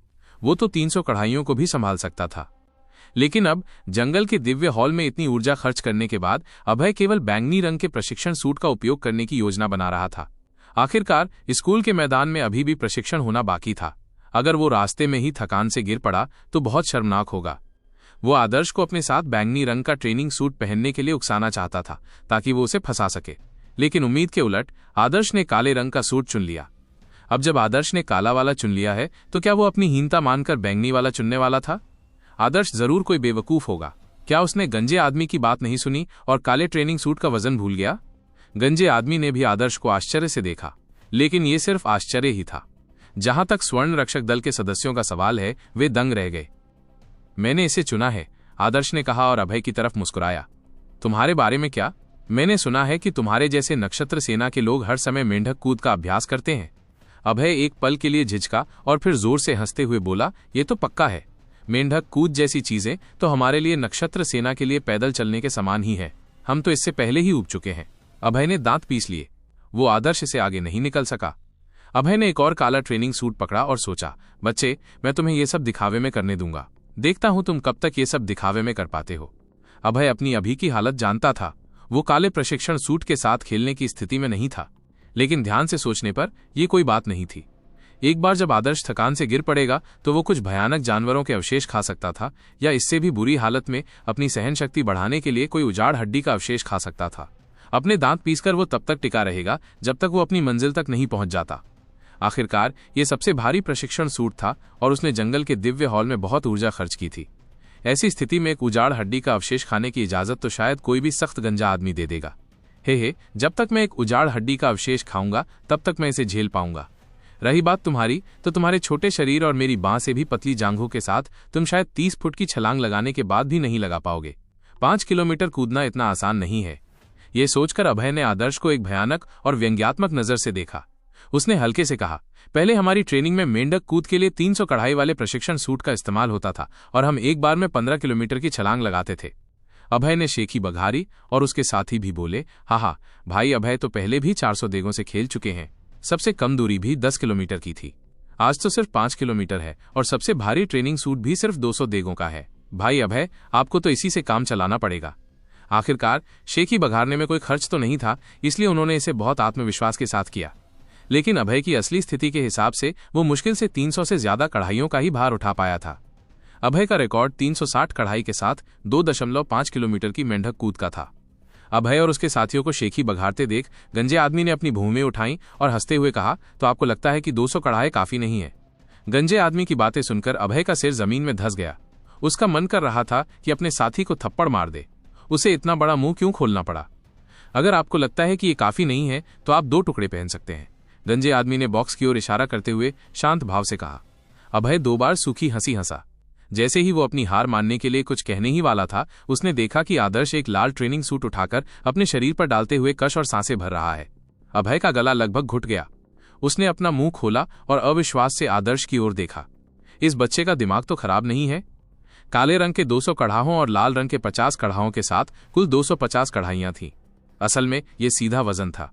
वो तो 300 कढ़ाइयों को भी संभाल सकता था। लेकिन अब जंगल के दिव्य हॉल में इतनी ऊर्जा खर्च करने के बाद अभय केवल बैंगनी रंग के प्रशिक्षण सूट का उपयोग करने की योजना बना रहा था। आखिरकार स्कूल के मैदान में अभी भी प्रशिक्षण होना बाकी था। अगर वो रास्ते में ही थकान से गिर पड़ा तो बहुत शर्मनाक होगा। वो आदर्श को अपने साथ बैंगनी रंग का ट्रेनिंग सूट पहनने के लिए उकसाना चाहता था ताकि वो उसे फंसा सके, लेकिन उम्मीद के उलट आदर्श ने काले रंग का सूट चुन लिया। अब जब आदर्श ने काला वाला चुन लिया है तो क्या वो अपनी हीनता मानकर बैंगनी वाला चुनने वाला था? आदर्श जरूर कोई बेवकूफ होगा। क्या उसने गंजे आदमी की बात नहीं सुनी और काले ट्रेनिंग सूट का वजन भूल गया? गंजे आदमी ने भी आदर्श को आश्चर्य से देखा, लेकिन ये सिर्फ आश्चर्य ही था। जहां तक स्वर्ण रक्षक दल के सदस्यों का सवाल है, वे दंग रह गए। मैंने इसे चुना है, आदर्श ने कहा और अभय की तरफ मुस्कुराया। तुम्हारे बारे में क्या? मैंने सुना है कि तुम्हारे जैसे नक्षत्र सेना के लोग हर समय मेंढक कूद का अभ्यास करते हैं। अभय एक पल के लिए झिझका और फिर जोर से हंसते हुए बोला, ये तो पक्का है। मेंढक कूद जैसी चीजें तो हमारे लिए नक्षत्र सेना के लिए पैदल चलने के समान ही है। हम तो इससे पहले ही ऊब चुके हैं। अभय ने दांत पीस लिए। वो आदर्श से आगे नहीं निकल सका। अभय ने एक और काला ट्रेनिंग सूट पकड़ा और सोचा, बच्चे, मैं तुम्हें ये सब दिखावे में करने दूंगा। देखता हूं तुम कब तक ये सब दिखावे में कर पाते हो। अभय अपनी अभी की हालत जानता था। वो काले प्रशिक्षण सूट के साथ खेलने की स्थिति में नहीं था, लेकिन ध्यान से सोचने पर यह कोई बात नहीं थी। एक बार जब आदर्श थकान से गिर पड़ेगा तो वो कुछ भयानक जानवरों के अवशेष खा सकता था, या इससे भी बुरी हालत में अपनी सहन शक्ति बढ़ाने के लिए कोई उजाड़ हड्डी का अवशेष खा सकता था। अपने दांत पीसकर वो तब तक टिका रहेगा जब तक वो अपनी मंजिल तक नहीं पहुंच जाता। आखिरकार ये सबसे भारी प्रशिक्षण सूट था और उसने जंगल के दिव्य हॉल में बहुत ऊर्जा खर्च की थी। ऐसी स्थिति में एक उजाड़ हड्डी का अवशेष खाने की इजाजत तो शायद कोई भी सख्त गंजा आदमी दे देगा। हे, जब तक मैं एक उजाड़ हड्डी का अवशेष खाऊंगा तब तक मैं इसे झेल पाऊंगा। रही बात तुम्हारी, तो तुम्हारे छोटे शरीर और मेरी बांह से भी पतली जांघों के साथ तुम शायद 30 फुट की छलांग लगाने के बाद भी नहीं लगा पाओगे। 5 किलोमीटर कूदना इतना आसान नहीं है। ये सोचकर अभय ने आदर्श को एक भयानक और व्यंग्यात्मक नजर से देखा। उसने हल्के से कहा, पहले हमारी ट्रेनिंग में मेंढक कूद के लिए 300 कढ़ाई वाले प्रशिक्षण सूट का इस्तेमाल होता था और हम एक बार में 15 किलोमीटर की छलांग लगाते थे। अभय ने शेखी बघारी और उसके साथी भी बोले, हाँ भाई, अभय तो पहले भी 400 देगों से खेल चुके हैं। सबसे कम दूरी भी 10 किलोमीटर की थी, आज तो सिर्फ 5 किलोमीटर है और सबसे भारी ट्रेनिंग सूट भी सिर्फ 200 देगों का है। भाई अभय, आपको तो इसी से काम चलाना पड़ेगा। आखिरकार शेखी बघारने में कोई खर्च तो नहीं था, इसलिए उन्होंने इसे बहुत आत्मविश्वास के साथ किया। लेकिन अभय की असली स्थिति के हिसाब से वो मुश्किल से 300 से ज्यादा कढ़ाइयों का ही भार उठा पाया था। अभय का रिकॉर्ड 360 कढ़ाई के साथ 2.5 किलोमीटर की मेंढक कूद का था। अभय और उसके साथियों को शेखी बघारते देख गंजे आदमी ने अपनी भूमि उठाई और हंसते हुए कहा, तो आपको लगता है कि 200 कढ़ाई काफी नहीं है? गंजे आदमी की बातें सुनकर अभय का सिर जमीन में धंस गया। उसका मन कर रहा था कि अपने साथी को थप्पड़ मार दे। उसे इतना बड़ा मुंह क्यों खोलना पड़ा? अगर आपको लगता है कि ये काफी नहीं है तो आप 2 टुकड़े पहन सकते हैं, गंजे आदमी ने बॉक्स की ओर इशारा करते हुए शांत भाव से कहा। अभय 2 बार सूखी हंसी हंसा। जैसे ही वो अपनी हार मानने के लिए कुछ कहने ही वाला था, उसने देखा कि आदर्श एक लाल ट्रेनिंग सूट उठाकर अपने शरीर पर डालते हुए कश और सांसें भर रहा है। अभय का गला लगभग घुट गया। उसने अपना मुंह खोला और अविश्वास से आदर्श की ओर देखा। इस बच्चे का दिमाग तो खराब नहीं है? काले रंग के 200 कढ़ाहों और लाल रंग के 50 कढ़ाहों के साथ कुल 250 कढ़ाइयां थीं। असल में यह सीधा वजन था।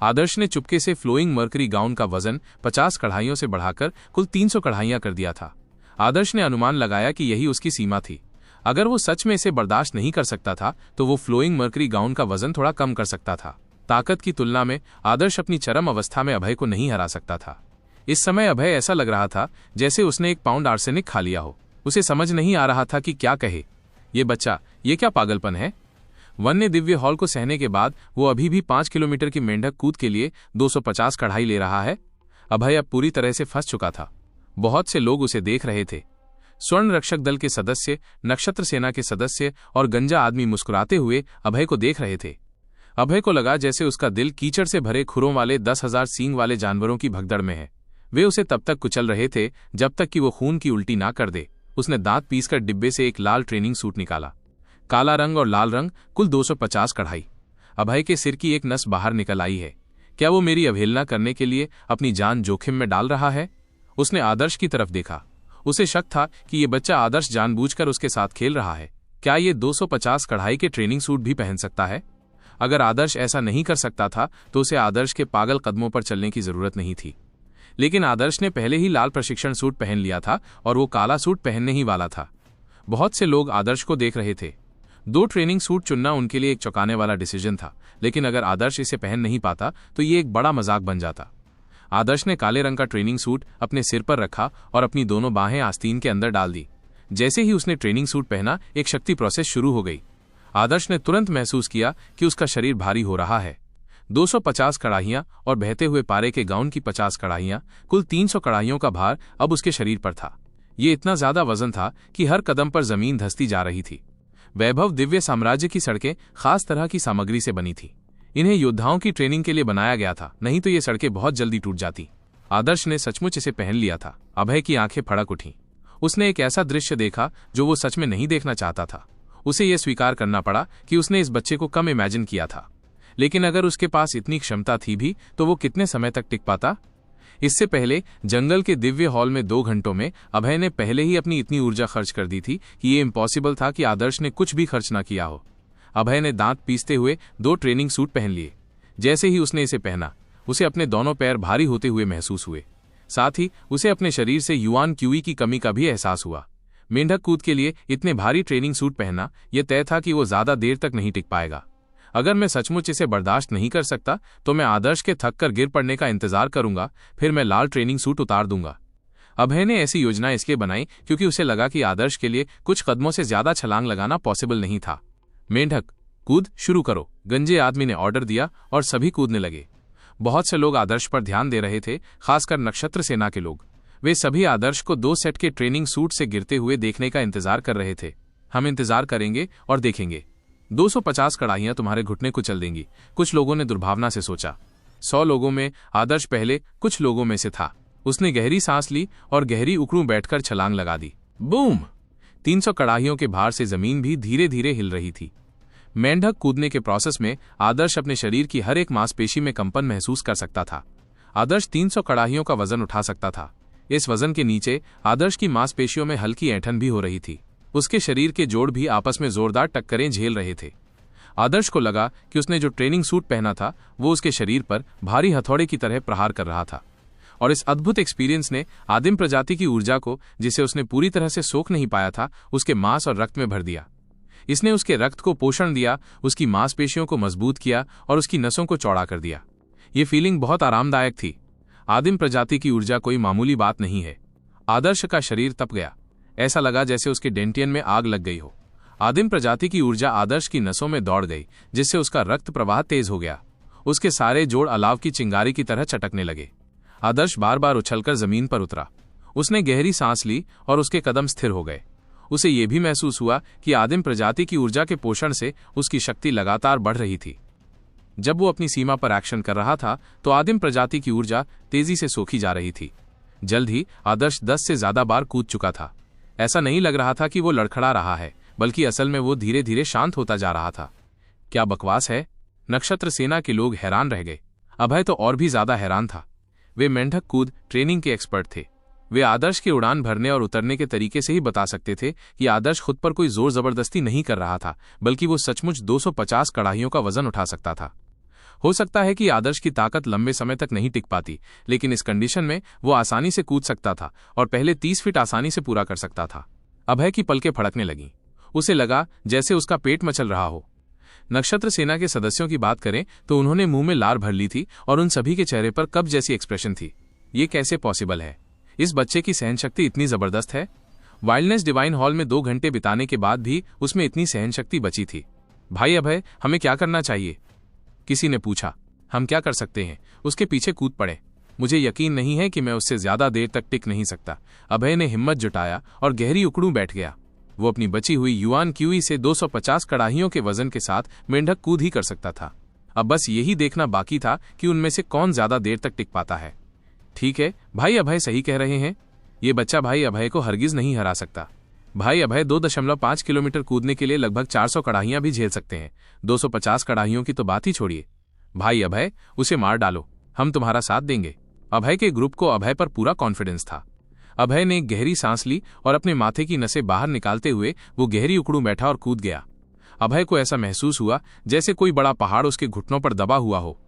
आदर्श ने चुपके से फ्लोइंग मर्करी गाउन का वजन 50 कढ़ाइयों से बढ़ाकर कुल 300 कढ़ाइयां कर दिया था। आदर्श ने अनुमान लगाया कि यही उसकी सीमा थी। अगर वो सच में इसे बर्दाश्त नहीं कर सकता था तो वो फ्लोइंग मर्करी गाउन का वजन थोड़ा कम कर सकता था। ताकत की तुलना में आदर्श अपनी चरम अवस्था में अभय को नहीं हरा सकता था। इस समय अभय ऐसा लग रहा था जैसे उसने 1 पाउंड आर्सेनिक खा लिया हो। उसे समझ नहीं आ रहा था कि क्या कहे। ये बच्चा, ये क्या पागलपन है? वन्य दिव्य हॉल को सहने के बाद वो अभी भी 5 किलोमीटर की मेंढक कूद के लिए 250 कढ़ाई ले रहा है। अभय अब पूरी तरह से फंस चुका था। बहुत से लोग उसे देख रहे थे। स्वर्ण रक्षक दल के सदस्य, नक्षत्र सेना के सदस्य और गंजा आदमी मुस्कुराते हुए अभय को देख रहे थे। अभय को लगा जैसे उसका दिल कीचड़ से भरे खुरों वाले 10,000 सींग वाले जानवरों की भगदड़ में है। वे उसे तब तक कुचल रहे थे जब तक कि वो खून की उल्टी ना कर दे। उसने दांत पीसकर डिब्बे से एक लाल ट्रेनिंग सूट निकाला। काला रंग और लाल रंग, कुल 250 कढ़ाई। अभय के सिर की एक नस बाहर निकल आई है। क्या वो मेरी अवहेलना करने के लिए अपनी जान जोखिम में डाल रहा है? उसने आदर्श की तरफ देखा। उसे शक था कि ये बच्चा आदर्श जानबूझकर उसके साथ खेल रहा है। क्या ये 250 कढ़ाई के ट्रेनिंग सूट भी पहन सकता है? अगर आदर्श ऐसा नहीं कर सकता था तो उसे आदर्श के पागल कदमों पर चलने की जरूरत नहीं थी। लेकिन आदर्श ने पहले ही लाल प्रशिक्षण सूट पहन लिया था और वो काला सूट पहनने ही वाला था। बहुत से लोग आदर्श को देख रहे थे। 2 ट्रेनिंग सूट चुनना उनके लिए एक चौंकाने वाला डिसीजन था, लेकिन अगर आदर्श इसे पहन नहीं पाता तो ये एक बड़ा मजाक बन जाता। आदर्श ने काले रंग का ट्रेनिंग सूट अपने सिर पर रखा और अपनी दोनों बाहें आस्तीन के अंदर डाल दी। जैसे ही उसने ट्रेनिंग सूट पहना, एक शक्ति प्रोसेस शुरू हो गई। आदर्श ने तुरंत महसूस किया कि उसका शरीर भारी हो रहा है। 250 कड़ाहियां और बहते हुए पारे के गाउन की 50 कड़ाहियां, कुल 300 कड़ाहियों का भार अब उसके शरीर पर था। ये इतना ज्यादा वजन था कि हर कदम पर जमीन धंसती जा रही थी। वैभव दिव्य साम्राज्य की सड़कें खास तरह की सामग्री से बनी थी। इन्हें योद्धाओं की ट्रेनिंग के लिए बनाया गया था, नहीं तो ये सड़कें बहुत जल्दी टूट जाती। आदर्श ने सचमुच इसे पहन लिया था। अभय की आंखें फड़क उठीं। उसने एक ऐसा दृश्य देखा जो वो सच में नहीं देखना चाहता था। उसे यह स्वीकार करना पड़ा कि उसने इस बच्चे को कम इमेजिन किया था। लेकिन अगर उसके पास इतनी क्षमता थी भी तो वो कितने समय तक टिक पाता? इससे पहले जंगल के दिव्य हॉल में 2 घंटों में अभय ने पहले ही अपनी इतनी ऊर्जा खर्च कर दी थी कि ये इम्पॉसिबल था कि आदर्श ने कुछ भी खर्च ना किया हो। अभय ने दांत पीसते हुए 2 ट्रेनिंग सूट पहन लिए। जैसे ही उसने इसे पहना, उसे अपने दोनों पैर भारी होते हुए महसूस हुए। साथ ही उसे अपने शरीर से युआन क्यूई की कमी का भी एहसास हुआ। मेंढक कूद के लिए इतने भारी ट्रेनिंग सूट पहनना, यह तय था कि वो ज्यादा देर तक नहीं टिक पाएगा। अगर मैं सचमुच इसे बर्दाश्त नहीं कर सकता तो मैं आदर्श के थक कर गिर पड़ने का इंतजार करूंगा, फिर मैं लाल ट्रेनिंग सूट उतार दूंगा। अभय ने ऐसी योजना इसलिए बनाई क्योंकि उसे लगा कि आदर्श के लिए कुछ कदमों से ज्यादा छलांग लगाना पॉसिबल नहीं था। मेंढक कूद शुरू करो, गंजे आदमी ने ऑर्डर दिया और सभी कूदने लगे। बहुत से लोग आदर्श पर ध्यान दे रहे थे, खासकर नक्षत्र सेना के लोग। वे सभी आदर्श को 2 सेट के ट्रेनिंग सूट से गिरते हुए देखने का इंतजार कर रहे थे। हम इंतजार करेंगे और देखेंगे। 250 कड़ाहियां तुम्हारे घुटने को चल देंगी, कुछ लोगों ने दुर्भावना से सोचा। 100 लोगों में आदर्श पहले कुछ लोगों में से था। उसने गहरी सांस ली और गहरी उकड़ू बैठकर छलांग लगा दी। बूम! 300 कड़ाहियों के भार से जमीन भी धीरे धीरे हिल रही थी। मेंढक कूदने के प्रोसेस में आदर्श अपने शरीर की हर एक मांसपेशी में कंपन महसूस कर सकता था। आदर्श 300 कड़ाहियों का वजन उठा सकता था। इस वजन के नीचे आदर्श की मांसपेशियों में हल्की ऐंठन भी हो रही थी। उसके शरीर के जोड़ भी आपस में जोरदार टक्करें झेल रहे थे। आदर्श को लगा कि उसने जो ट्रेनिंग सूट पहना था वो उसके शरीर पर भारी हथौड़े की तरह प्रहार कर रहा था। और इस अद्भुत एक्सपीरियंस ने आदिम प्रजाति की ऊर्जा को, जिसे उसने पूरी तरह से सोख नहीं पाया था, उसके मांस और रक्त में भर दिया। इसने उसके रक्त को पोषण दिया, उसकी मांसपेशियों को मजबूत किया और उसकी नसों को चौड़ा कर दिया। ये फीलिंग बहुत आरामदायक थी। आदिम प्रजाति की ऊर्जा कोई मामूली बात नहीं है। आदर्श का शरीर तप गया। ऐसा लगा जैसे उसके डेंटियन में आग लग गई हो। आदिम प्रजाति की ऊर्जा आदर्श की नसों में दौड़ गई, जिससे उसका रक्त प्रवाह तेज हो गया। उसके सारे जोड़ अलाव की चिंगारी की तरह चटकने लगे। आदर्श बार बार उछलकर जमीन पर उतरा। उसने गहरी सांस ली और उसके कदम स्थिर हो गए। उसे यह भी महसूस हुआ कि आदिम प्रजाति की ऊर्जा के पोषण से उसकी शक्ति लगातार बढ़ रही थी। जब वो अपनी सीमा पर एक्शन कर रहा था तो आदिम प्रजाति की ऊर्जा तेजी से सोखी जा रही थी। जल्द ही आदर्श 10 से ज्यादा बार कूद चुका था। ऐसा नहीं लग रहा था कि वो लड़खड़ा रहा है, बल्कि असल में वो धीरे धीरे शांत होता जा रहा था। क्या बकवास है! नक्षत्र सेना के लोग हैरान रह गए। अभय तो और भी ज्यादा हैरान था। वे मेंढक कूद ट्रेनिंग के एक्सपर्ट थे। वे आदर्श के उड़ान भरने और उतरने के तरीके से ही बता सकते थे कि आदर्श खुद पर कोई जोर जबरदस्ती नहीं कर रहा था, बल्कि वो सचमुच 250 कड़ाहियों का वजन उठा सकता था। हो सकता है कि आदर्श की ताकत लंबे समय तक नहीं टिक पाती, लेकिन इस कंडीशन में वो आसानी से कूद सकता था और पहले 30 फीट आसानी से पूरा कर सकता था। अभय की पलकें फड़कने लगीं। उसे लगा जैसे उसका पेट मचल रहा हो। नक्षत्र सेना के सदस्यों की बात करें तो उन्होंने मुंह में लार भर ली थी और उन सभी के चेहरे पर कब जैसी एक्सप्रेशन थी। ये कैसे पॉसिबल है? इस बच्चे की सहनशक्ति इतनी जबरदस्त है। वाइल्डनेस डिवाइन हॉल में 2 घंटे बिताने के बाद भी उसमें इतनी सहनशक्ति बची थी। भाई अभय, हमें क्या करना चाहिए? किसी ने पूछा। हम क्या कर सकते हैं? उसके पीछे कूद पड़े। मुझे यकीन नहीं है कि मैं उससे ज्यादा देर तक टिक नहीं सकता। अभय ने हिम्मत जुटाया और गहरी उकड़ू बैठ गया। वो अपनी बची हुई युआन क्यूई से 250 कड़ाहियों के वजन के साथ मेंढक कूद ही कर सकता था। अब बस यही देखना बाकी था कि उनमें से कौन ज्यादा देर तक टिक पाता है। ठीक है, भाई अभय सही कह रहे हैं। ये बच्चा भाई अभय को हरगिज नहीं हरा सकता। भाई अभय 2.5 किलोमीटर कूदने के लिए लगभग 400 कड़ाहियां भी झेल सकते हैं। 250 कड़ाहियों की तो बात ही छोड़िए। भाई अभय, उसे मार डालो, हम तुम्हारा साथ देंगे। अभय के ग्रुप को अभय पर पूरा कॉन्फिडेंस था। अभय ने एक गहरी सांस ली और अपने माथे की नसें बाहर निकालते हुए वो गहरी उकड़ू बैठा और कूद गया। अभय को ऐसा महसूस हुआ जैसे कोई बड़ा पहाड़ उसके घुटनों पर दबा हुआ हो।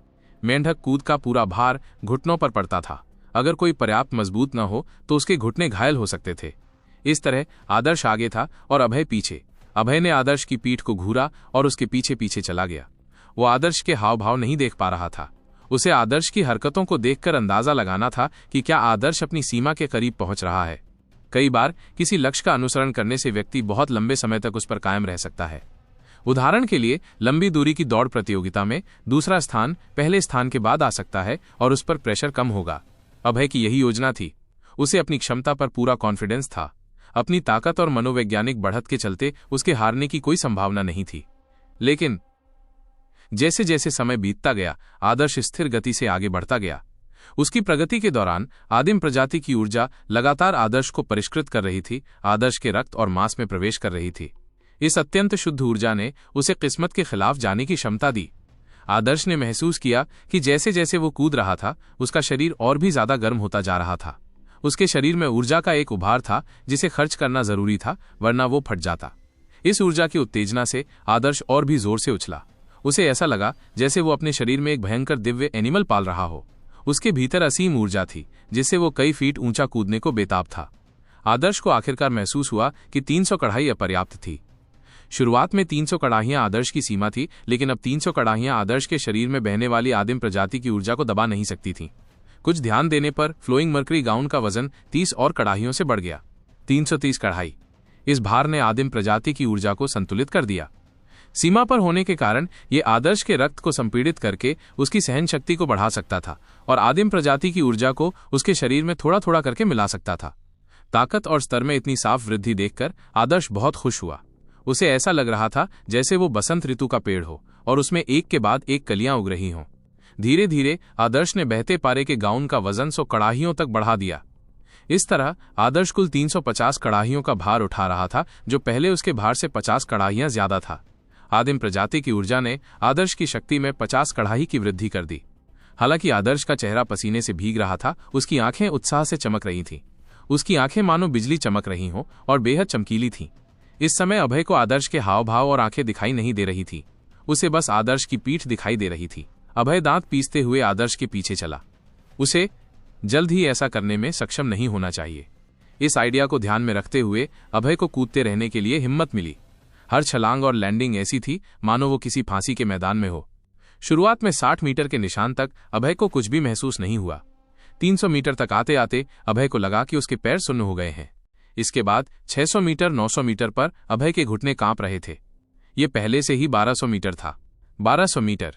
मेंढक कूद का पूरा भार घुटनों पर पड़ता था। अगर कोई पर्याप्त मजबूत न हो तो उसके घुटने घायल हो सकते थे। इस तरह आदर्श आगे था और अभय पीछे। अभय ने आदर्श की पीठ को घूरा और उसके पीछे पीछे चला गया। वो आदर्श के हाव भाव नहीं देख पा रहा था। उसे आदर्श की हरकतों को देखकर अंदाजा लगाना था कि क्या आदर्श अपनी सीमा के करीब पहुंच रहा है। कई बार किसी लक्ष्य का अनुसरण करने से व्यक्ति बहुत लंबे समय तक उस पर कायम रह सकता है। उदाहरण के लिए, लंबी दूरी की दौड़ प्रतियोगिता में दूसरा स्थान पहले स्थान के बाद आ सकता है और उस पर प्रेशर कम होगा। अभय की यही योजना थी। उसे अपनी क्षमता पर पूरा कॉन्फिडेंस था। अपनी ताकत और मनोवैज्ञानिक बढ़त के चलते उसके हारने की कोई संभावना नहीं थी। लेकिन जैसे जैसे समय बीतता गया, आदर्श स्थिर गति से आगे बढ़ता गया। उसकी प्रगति के दौरान आदिम प्रजाति की ऊर्जा लगातार आदर्श को परिष्कृत कर रही थी, आदर्श के रक्त और मांस में प्रवेश कर रही थी। इस अत्यंत शुद्ध ऊर्जा ने उसे किस्मत के खिलाफ जाने की क्षमता दी। आदर्श ने महसूस किया कि जैसे जैसे वो कूद रहा था, उसका शरीर और भी ज्यादा गर्म होता जा रहा था। उसके शरीर में ऊर्जा का एक उभार था जिसे खर्च करना जरूरी था, वरना वो फट जाता। इस ऊर्जा की उत्तेजना से आदर्श और भी जोर से उछला। उसे ऐसा लगा जैसे वो अपने शरीर में एक भयंकर दिव्य एनिमल पाल रहा हो। उसके भीतर असीम ऊर्जा थी जिससे वो कई फीट ऊंचा कूदने को बेताब था। आदर्श को आखिरकार महसूस हुआ कि 300 कड़ाही अपर्याप्त थी। शुरुआत में 300 कड़ाहियां आदर्श की सीमा थी, लेकिन अब 300 कड़ाहियां आदर्श के शरीर में बहने वाली आदिम प्रजाति की ऊर्जा को दबा नहीं सकती थीं। कुछ ध्यान देने पर फ्लोइंग मर्करी गाउन का वजन 30 और कड़ाहियों से बढ़ गया। 330 कड़ाही। इस भार ने आदिम प्रजाति की ऊर्जा को संतुलित कर दिया। सीमा पर होने के कारण ये आदर्श के रक्त को संपीड़ित करके उसकी सहन शक्ति को बढ़ा सकता था और आदिम प्रजाति की ऊर्जा को उसके शरीर में थोड़ा थोड़ा करके मिला सकता था। ताकत और स्तर में इतनी साफ वृद्धि देखकर आदर्श बहुत खुश हुआ। उसे ऐसा लग रहा था जैसे वो बसंत ऋतु का पेड़ हो और उसमें एक के बाद एक कलियां उग रही हों। धीरे धीरे आदर्श ने बहते पारे के गाउन का वजन 100 कड़ाहियों तक बढ़ा दिया। इस तरह आदर्श कुल 350 कड़ाहियों का भार उठा रहा था, जो पहले उसके भार से 50 कड़ाहियां ज्यादा था। आदिम प्रजाति की ऊर्जा ने आदर्श की शक्ति में 50 कड़ाही की वृद्धि कर दी। हालांकि आदर्श का चेहरा पसीने से भीग रहा था, उसकी आंखें उत्साह से चमक रही थीं। उसकी आंखें मानो बिजली चमक रही हों और बेहद चमकीली थीं। इस समय अभय को आदर्श के हाव भाव और आंखें दिखाई नहीं दे रही थी। उसे बस आदर्श की पीठ दिखाई दे रही थी। अभय दांत पीसते हुए आदर्श के पीछे चला। उसे जल्द ही ऐसा करने में सक्षम नहीं होना चाहिए। इस आइडिया को ध्यान में रखते हुए अभय को कूदते रहने के लिए हिम्मत मिली। हर छलांग और लैंडिंग ऐसी थी मानो वो किसी फांसी के मैदान में हो। शुरुआत में 60 मीटर के निशान तक अभय को कुछ भी महसूस नहीं हुआ। 300 मीटर तक आते आते अभय को लगा कि उसके पैर सुन्न हो गए हैं। इसके बाद 600 मीटर 900 मीटर पर अभय के घुटने कांप रहे थे। ये पहले से ही 1200 मीटर था। 1200 मीटर।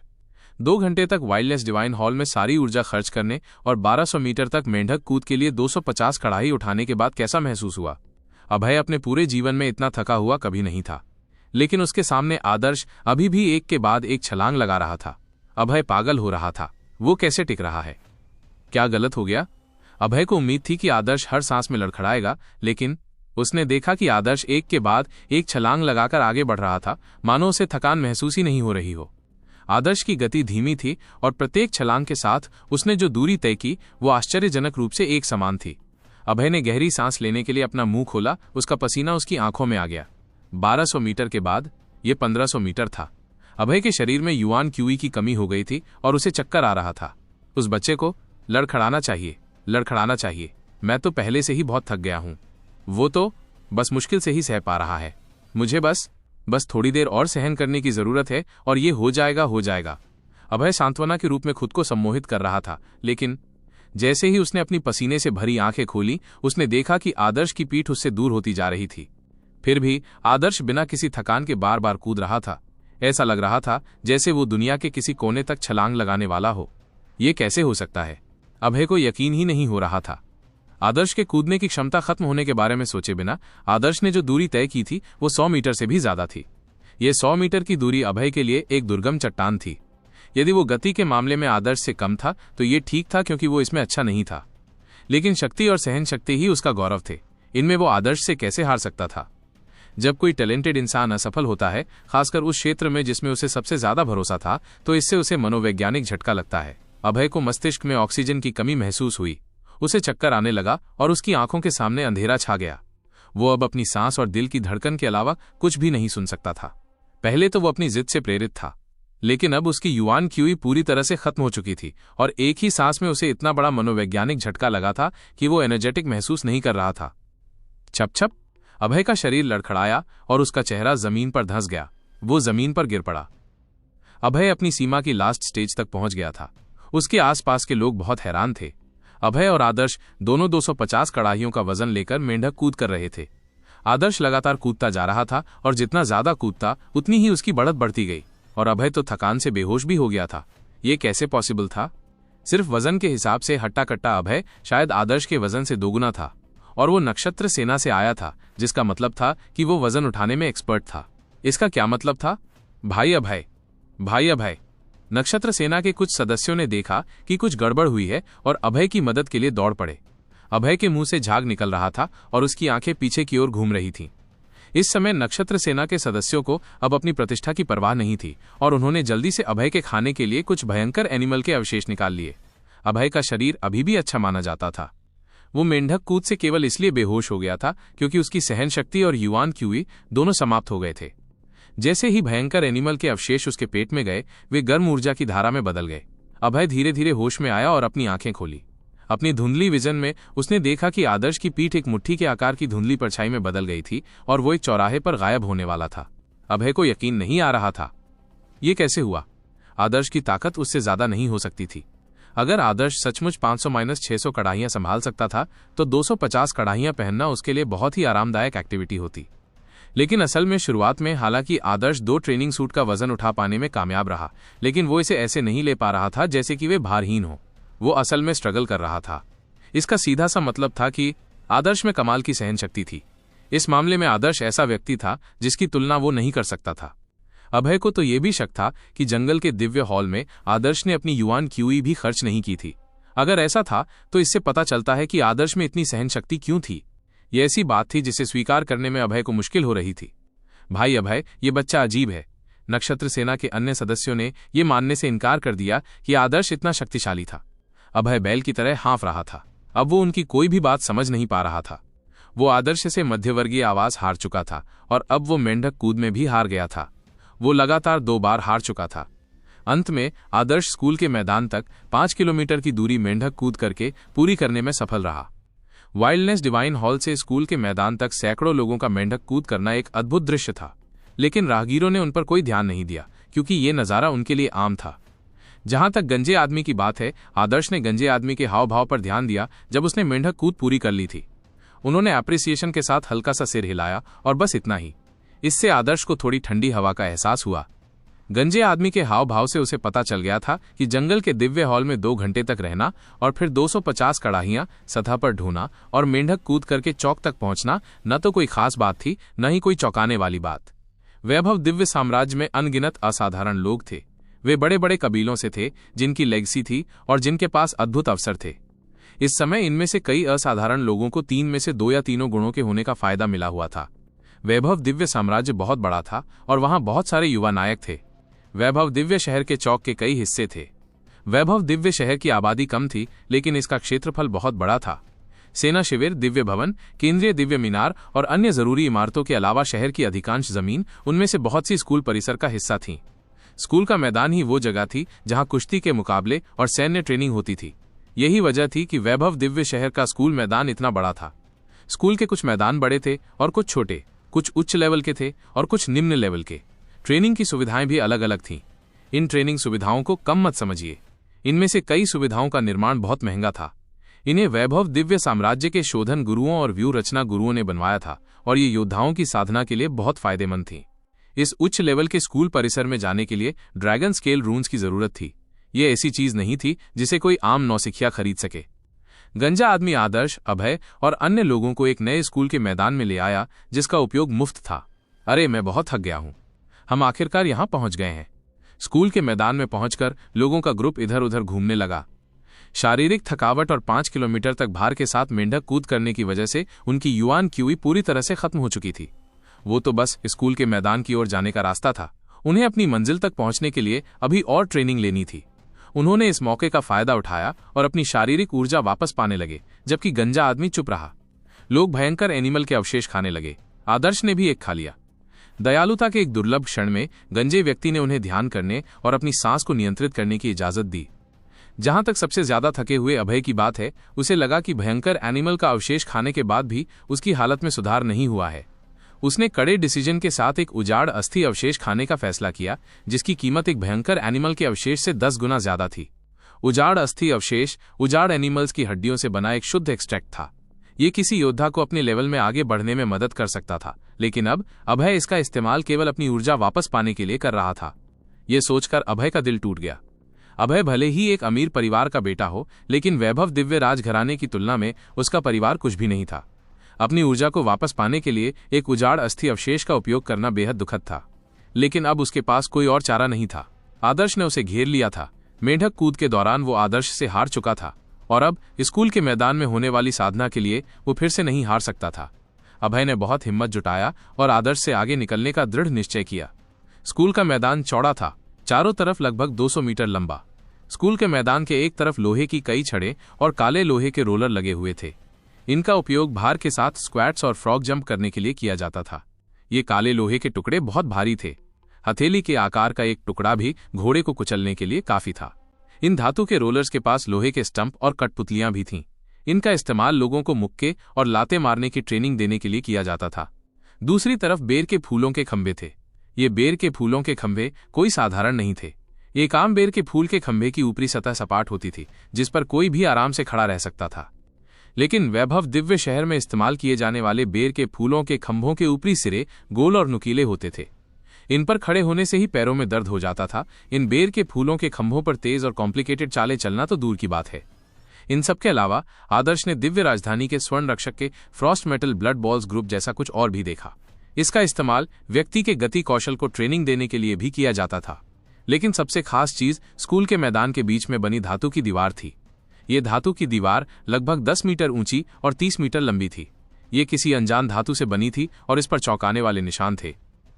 2 घंटे तक वाइल्डनेस डिवाइन हॉल में सारी ऊर्जा खर्च करने और 1200 मीटर तक मेंढक कूद के लिए 250 कड़ाही उठाने के बाद कैसा महसूस हुआ? अभय अपने पूरे जीवन में इतना थका हुआ कभी नहीं था। लेकिन उसके सामने आदर्श अभी भी एक के बाद एक छलांग लगा रहा था। अभय पागल हो रहा था। वो कैसे टिक रहा है? क्या गलत हो गया? अभय को उम्मीद थी कि आदर्श हर सांस में लड़खड़ाएगा, लेकिन उसने देखा कि आदर्श एक के बाद एक छलांग लगाकर आगे बढ़ रहा था, मानो उसे थकान महसूस ही नहीं हो रही हो। आदर्श की गति धीमी थी और प्रत्येक छलांग के साथ उसने जो दूरी तय की वो आश्चर्यजनक रूप से एक समान थी। अभय ने गहरी सांस लेने के लिए अपना मुंह खोला। उसका पसीना उसकी आंखों में आ गया। 1200 मीटर के बाद ये 1500 मीटर था। अभय के शरीर में युआन क्यूई की कमी हो गई थी और उसे चक्कर आ रहा था। उस बच्चे को लड़खड़ाना चाहिए, लड़खड़ाना चाहिए। मैं तो पहले से ही बहुत थक गया हूं। वो तो बस मुश्किल से ही सह पा रहा है। मुझे बस थोड़ी देर और सहन करने की जरूरत है और ये हो जाएगा। अभय सांत्वना के रूप में खुद को सम्मोहित कर रहा था, लेकिन जैसे ही उसने अपनी पसीने से भरी आंखें खोली, उसने देखा कि आदर्श की पीठ उससे दूर होती जा रही थी। फिर भी आदर्श बिना किसी थकान के बार बार कूद रहा था। ऐसा लग रहा था जैसे वो दुनिया के किसी कोने तक छलांग लगाने वाला हो। ये कैसे हो सकता है? अभय को यकीन ही नहीं हो रहा था। आदर्श के कूदने की क्षमता खत्म होने के बारे में सोचे बिना आदर्श ने जो दूरी तय की थी वो 100 मीटर से भी ज्यादा थी। ये 100 मीटर की दूरी अभय के लिए एक दुर्गम चट्टान थी। यदि वो गति के मामले में आदर्श से कम था तो ये ठीक था, क्योंकि वो इसमें अच्छा नहीं था। लेकिन शक्ति और सहन शक्ति ही उसका गौरव थे। इनमें वो आदर्श से कैसे हार सकता था? जब कोई टैलेंटेड इंसान असफल होता है, खासकर उस क्षेत्र में जिसमें उसे सबसे ज्यादा भरोसा था, तो इससे उसे मनोवैज्ञानिक झटका लगता है। अभय को मस्तिष्क में ऑक्सीजन की कमी महसूस हुई। उसे चक्कर आने लगा और उसकी आंखों के सामने अंधेरा छा गया। वो अब अपनी सांस और दिल की धड़कन के अलावा कुछ भी नहीं सुन सकता था। पहले तो वो अपनी जिद से प्रेरित था, लेकिन अब उसकी युवान क्यूई पूरी तरह से खत्म हो चुकी थी और एक ही सांस में उसे इतना बड़ा मनोवैज्ञानिक झटका लगा था कि वो एनर्जेटिक महसूस नहीं कर रहा था। छप छप अभय का शरीर लड़खड़ाया और उसका चेहरा जमीन पर धंस गया। वो जमीन पर गिर पड़ा। अभय अपनी सीमा की लास्ट स्टेज तक पहुंच गया था। उसके आसपास के लोग बहुत हैरान थे। अभय और आदर्श दोनों 250 कड़ाहियों का वजन लेकर मेंढक कूद कर रहे थे। आदर्श लगातार कूदता जा रहा था और जितना ज्यादा कूदता उतनी ही उसकी बढ़त बढ़ती गई और अभय तो थकान से बेहोश भी हो गया था। ये कैसे पॉसिबल था? सिर्फ वजन के हिसाब से हट्टा कट्टा अभय शायद आदर्श के वजन से दोगुना था और वो नक्षत्र सेना से आया था, जिसका मतलब था कि वो वजन उठाने में एक्सपर्ट था। इसका क्या मतलब था? भाई अभय। नक्षत्र सेना के कुछ सदस्यों ने देखा कि कुछ गड़बड़ हुई है और अभय की मदद के लिए दौड़ पड़े। अभय के मुंह से झाग निकल रहा था और उसकी आंखें पीछे की ओर घूम रही थीं। इस समय नक्षत्र सेना के सदस्यों को अब अपनी प्रतिष्ठा की परवाह नहीं थी और उन्होंने जल्दी से अभय के खाने के लिए कुछ भयंकर एनिमल के अवशेष निकाल लिए। अभय का शरीर अभी भी अच्छा माना जाता था। वो मेंढक कूद से केवल इसलिए बेहोश हो गया था क्योंकि उसकी सहन शक्ति और युवान क्यूई दोनों समाप्त हो गए थे। जैसे ही भयंकर एनिमल के अवशेष उसके पेट में गए, वे गर्म ऊर्जा की धारा में बदल गए। अभय धीरे धीरे होश में आया और अपनी आंखें खोली। अपनी धुंधली विजन में उसने देखा कि आदर्श की पीठ एक मुट्ठी के आकार की धुंधली परछाई में बदल गई थी और वो एक चौराहे पर गायब होने वाला था। अभय को यकीन नहीं आ रहा था। ये कैसे हुआ? आदर्श की ताकत उससे ज्यादा नहीं हो सकती थी। अगर आदर्श सचमुच 500-600 कड़ाहियां संभाल सकता था तो 250 कड़ाहियां पहनना उसके लिए बहुत ही आरामदायक एक्टिविटी होती। लेकिन असल में शुरुआत में हालांकि आदर्श 2 ट्रेनिंग सूट का वजन उठा पाने में कामयाब रहा, लेकिन वो इसे ऐसे नहीं ले पा रहा था जैसे कि वे भारहीन हो। वो असल में स्ट्रगल कर रहा था। इसका सीधा सा मतलब था कि आदर्श में कमाल की सहन शक्ति थी। इस मामले में आदर्श ऐसा व्यक्ति था जिसकी तुलना वो नहीं कर सकता था। अभय को तो ये भी शक था कि जंगल के दिव्य हॉल में आदर्श ने अपनी युवान क्यूई भी खर्च नहीं की थी। अगर ऐसा था तो इससे पता चलता है कि आदर्श में इतनी सहन शक्ति क्यों थी। ये ऐसी बात थी जिसे स्वीकार करने में अभय को मुश्किल हो रही थी। भाई अभय, ये बच्चा अजीब है। नक्षत्र सेना के अन्य सदस्यों ने ये मानने से इनकार कर दिया कि आदर्श इतना शक्तिशाली था। अभय बैल की तरह हाँफ रहा था। अब वो उनकी कोई भी बात समझ नहीं पा रहा था। वो आदर्श से मध्यवर्गीय आवाज हार चुका था और अब वो मेंढक कूद में भी हार गया था। वो लगातार 2 बार हार चुका था। अंत में आदर्श स्कूल के मैदान तक 5 किलोमीटर की दूरी मेंढक कूद करके पूरी करने में सफल रहा। वाइल्डनेस डिवाइन हॉल से स्कूल के मैदान तक सैकड़ों लोगों का मेंढक कूद करना एक अद्भुत दृश्य था, लेकिन राहगीरों ने उन पर कोई ध्यान नहीं दिया क्योंकि ये नज़ारा उनके लिए आम था। जहां तक गंजे आदमी की बात है, आदर्श ने गंजे आदमी के हाव भाव पर ध्यान दिया जब उसने मेंढक कूद पूरी कर ली थी। उन्होंने एप्रिसिएशन के साथ हल्का सा सिर हिलाया और बस इतना ही। इससे आदर्श को थोड़ी ठंडी हवा का एहसास हुआ। गंजे आदमी के हाव भाव से उसे पता चल गया था कि जंगल के दिव्य हॉल में 2 घंटे तक रहना और फिर 250 कड़ाहियां सतह पर ढोना और मेंढक कूद करके चौक तक पहुंचना न तो कोई खास बात थी, न ही कोई चौंकाने वाली बात। वैभव दिव्य साम्राज्य में अनगिनत असाधारण लोग थे। वे बड़े बड़े कबीलों से थे जिनकी लेगसी थी और जिनके पास अद्भुत अवसर थे। इस समय इनमें से कई असाधारण लोगों को 3 में से 2 या तीनों गुणों के होने का फायदा मिला हुआ था। वैभव दिव्य साम्राज्य बहुत बड़ा था और वहां बहुत सारे युवा नायक थे। वैभव दिव्य शहर के चौक के कई हिस्से थे। वैभव दिव्य शहर की आबादी कम थी, लेकिन इसका क्षेत्रफल बहुत बड़ा था। सेना शिविर, दिव्य भवन, केंद्रीय दिव्य मीनार और अन्य जरूरी इमारतों के अलावा शहर की अधिकांश जमीन, उनमें से बहुत सी स्कूल परिसर का हिस्सा थीं। स्कूल का मैदान ही वो जगह थी जहां कुश्ती के मुकाबले और सैन्य ट्रेनिंग होती थी। यही वजह थी कि वैभव दिव्य शहर का स्कूल मैदान इतना बड़ा था। स्कूल के कुछ मैदान बड़े थे और कुछ छोटे, कुछ उच्च लेवल के थे और कुछ निम्न लेवल के। ट्रेनिंग की सुविधाएं भी अलग अलग थीं। इन ट्रेनिंग सुविधाओं को कम मत समझिए। इनमें से कई सुविधाओं का निर्माण बहुत महंगा था। इन्हें वैभव दिव्य साम्राज्य के शोधन गुरुओं और व्यू रचना गुरुओं ने बनवाया था और ये योद्धाओं की साधना के लिए बहुत फायदेमंद थी। इस उच्च लेवल के स्कूल परिसर में जाने के लिए ड्रैगन स्केल रून्स की जरूरत थी। ये ऐसी चीज नहीं थी जिसे कोई आम नौसिखिया खरीद सके। गंजा आदमी आदर्श, अभय और अन्य लोगों को एक नए स्कूल के मैदान में ले आया जिसका उपयोग मुफ्त था। अरे, मैं बहुत थक गया हूं। हम आखिरकार यहां पहुंच गए हैं। स्कूल के मैदान में पहुंचकर लोगों का ग्रुप इधर उधर घूमने लगा। शारीरिक थकावट और 5 किलोमीटर तक भार के साथ मेंढक कूद करने की वजह से उनकी युवान क्यूई पूरी तरह से खत्म हो चुकी थी। वो तो बस स्कूल के मैदान की ओर जाने का रास्ता था। उन्हें अपनी मंजिल तक पहुंचने के लिए अभी और ट्रेनिंग लेनी थी। उन्होंने इस मौके का फायदा उठाया और अपनी शारीरिक ऊर्जा वापस पाने लगे, जबकि गंजा आदमी चुप रहा। लोग भयंकर एनिमल के अवशेष खाने लगे। आदर्श ने भी एक खा लिया। दयालुता के एक दुर्लभ क्षण में गंजे व्यक्ति ने उन्हें ध्यान करने और अपनी सांस को नियंत्रित करने की इजाजत दी। जहां तक सबसे ज्यादा थके हुए अभय की बात है, उसे लगा कि भयंकर एनिमल का अवशेष खाने के बाद भी उसकी हालत में सुधार नहीं हुआ है। उसने कड़े डिसीजन के साथ एक उजाड़ अस्थि अवशेष खाने का फैसला किया, जिसकी कीमत एक भयंकर एनिमल के अवशेष से 10 गुना ज्यादा थी। उजाड़ अस्थि अवशेष उजाड़ एनिमल्स की हड्डियों से बना एक शुद्ध एक्सट्रैक्ट था। ये किसी योद्धा को अपने लेवल में आगे बढ़ने में मदद कर सकता था, लेकिन अब अभय इसका इस्तेमाल केवल अपनी ऊर्जा वापस पाने के लिए कर रहा था। ये सोचकर अभय का दिल टूट गया। अभय भले ही एक अमीर परिवार का बेटा हो, लेकिन वैभव दिव्य राजघराने की तुलना में उसका परिवार कुछ भी नहीं था। अपनी ऊर्जा को वापस पाने के लिए एक उजाड़ अस्थि अवशेष का उपयोग करना बेहद दुखद था, लेकिन अब उसके पास कोई और चारा नहीं था। आदर्श ने उसे घेर लिया था। मेंढक कूद के दौरान वो आदर्श से हार चुका था और अब स्कूल के मैदान में होने वाली साधना के लिए वो फिर से नहीं हार सकता था। अभय ने बहुत हिम्मत जुटाया और आदर्श से आगे निकलने का दृढ़ निश्चय किया। स्कूल का मैदान चौड़ा था, चारों तरफ लगभग 200 मीटर लंबा। स्कूल के मैदान के एक तरफ लोहे की कई छड़ें और काले लोहे के रोलर लगे हुए थे। इनका उपयोग भार के साथ स्क्वैट्स और फ्रॉग जंप करने के लिए किया जाता था। ये काले लोहे के टुकड़े बहुत भारी थे। हथेली के आकार का एक टुकड़ा भी घोड़े को कुचलने के लिए काफी था। इन धातु के रोलर्स के पास लोहे के स्टंप और कठपुतलियां भी थीं। इनका इस्तेमाल लोगों को मुक्के और लाते मारने की ट्रेनिंग देने के लिए किया जाता था। दूसरी तरफ बेर के फूलों के खंभे थे। ये बेर के फूलों के खंभे कोई साधारण नहीं थे। एक आम बेर के फूल के खंभे की ऊपरी सतह सपाट होती थी, जिस पर कोई भी आराम से खड़ा रह सकता था। लेकिन वैभव दिव्य शहर में इस्तेमाल किए जाने वाले बेर के फूलों के खंभों के ऊपरी सिरे गोल और नुकीले होते थे। इन पर खड़े होने से ही पैरों में दर्द हो जाता था। इन बेर के फूलों के खंभों पर तेज और कॉम्प्लिकेटेड चालें चलना तो दूर की बात है। इन सब के अलावा आदर्श ने दिव्य राजधानी के स्वर्ण रक्षक के Frost metal blood balls group जैसा कुछ और भी देखा। इसका इस्तेमाल व्यक्ति के गति कौशल को ट्रेनिंग देने के लिए भी किया जाता था। लेकिन सबसे खास चीज स्कूल के मैदान के बीच में बनी धातु की दीवार थी। ये धातु की दीवार लगभग 10 मीटर ऊंची और 30 मीटर लंबी थी। ये किसी अनजान धातु से बनी थी और इस पर चौंकाने वाले निशान थे।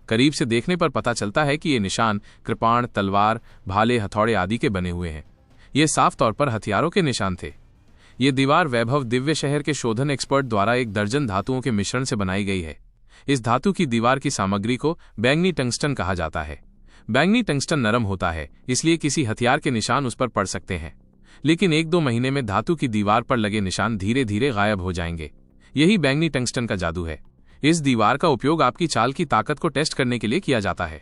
करीब से देखने पर पता चलता है कि ये निशान कृपाण, तलवार, भाले, हथौड़े आदि के बने हुए हैं। ये साफ तौर पर हथियारों के निशान थे। ये दीवार वैभव दिव्य शहर के शोधन एक्सपर्ट द्वारा एक दर्जन धातुओं के मिश्रण से बनाई गई है। इस धातु की दीवार की सामग्री को बैंगनी टंगस्टन कहा जाता है। बैंगनी टंगस्टन नरम होता है, इसलिए किसी हथियार के निशान उस पर पड़ सकते हैं, लेकिन 1-2 महीने में धातु की दीवार पर लगे निशान धीरे धीरे गायब हो जाएंगे। यही बैंगनी टंगस्टन का जादू है। इस दीवार का उपयोग आपकी चाल की ताकत को टेस्ट करने के लिए किया जाता है।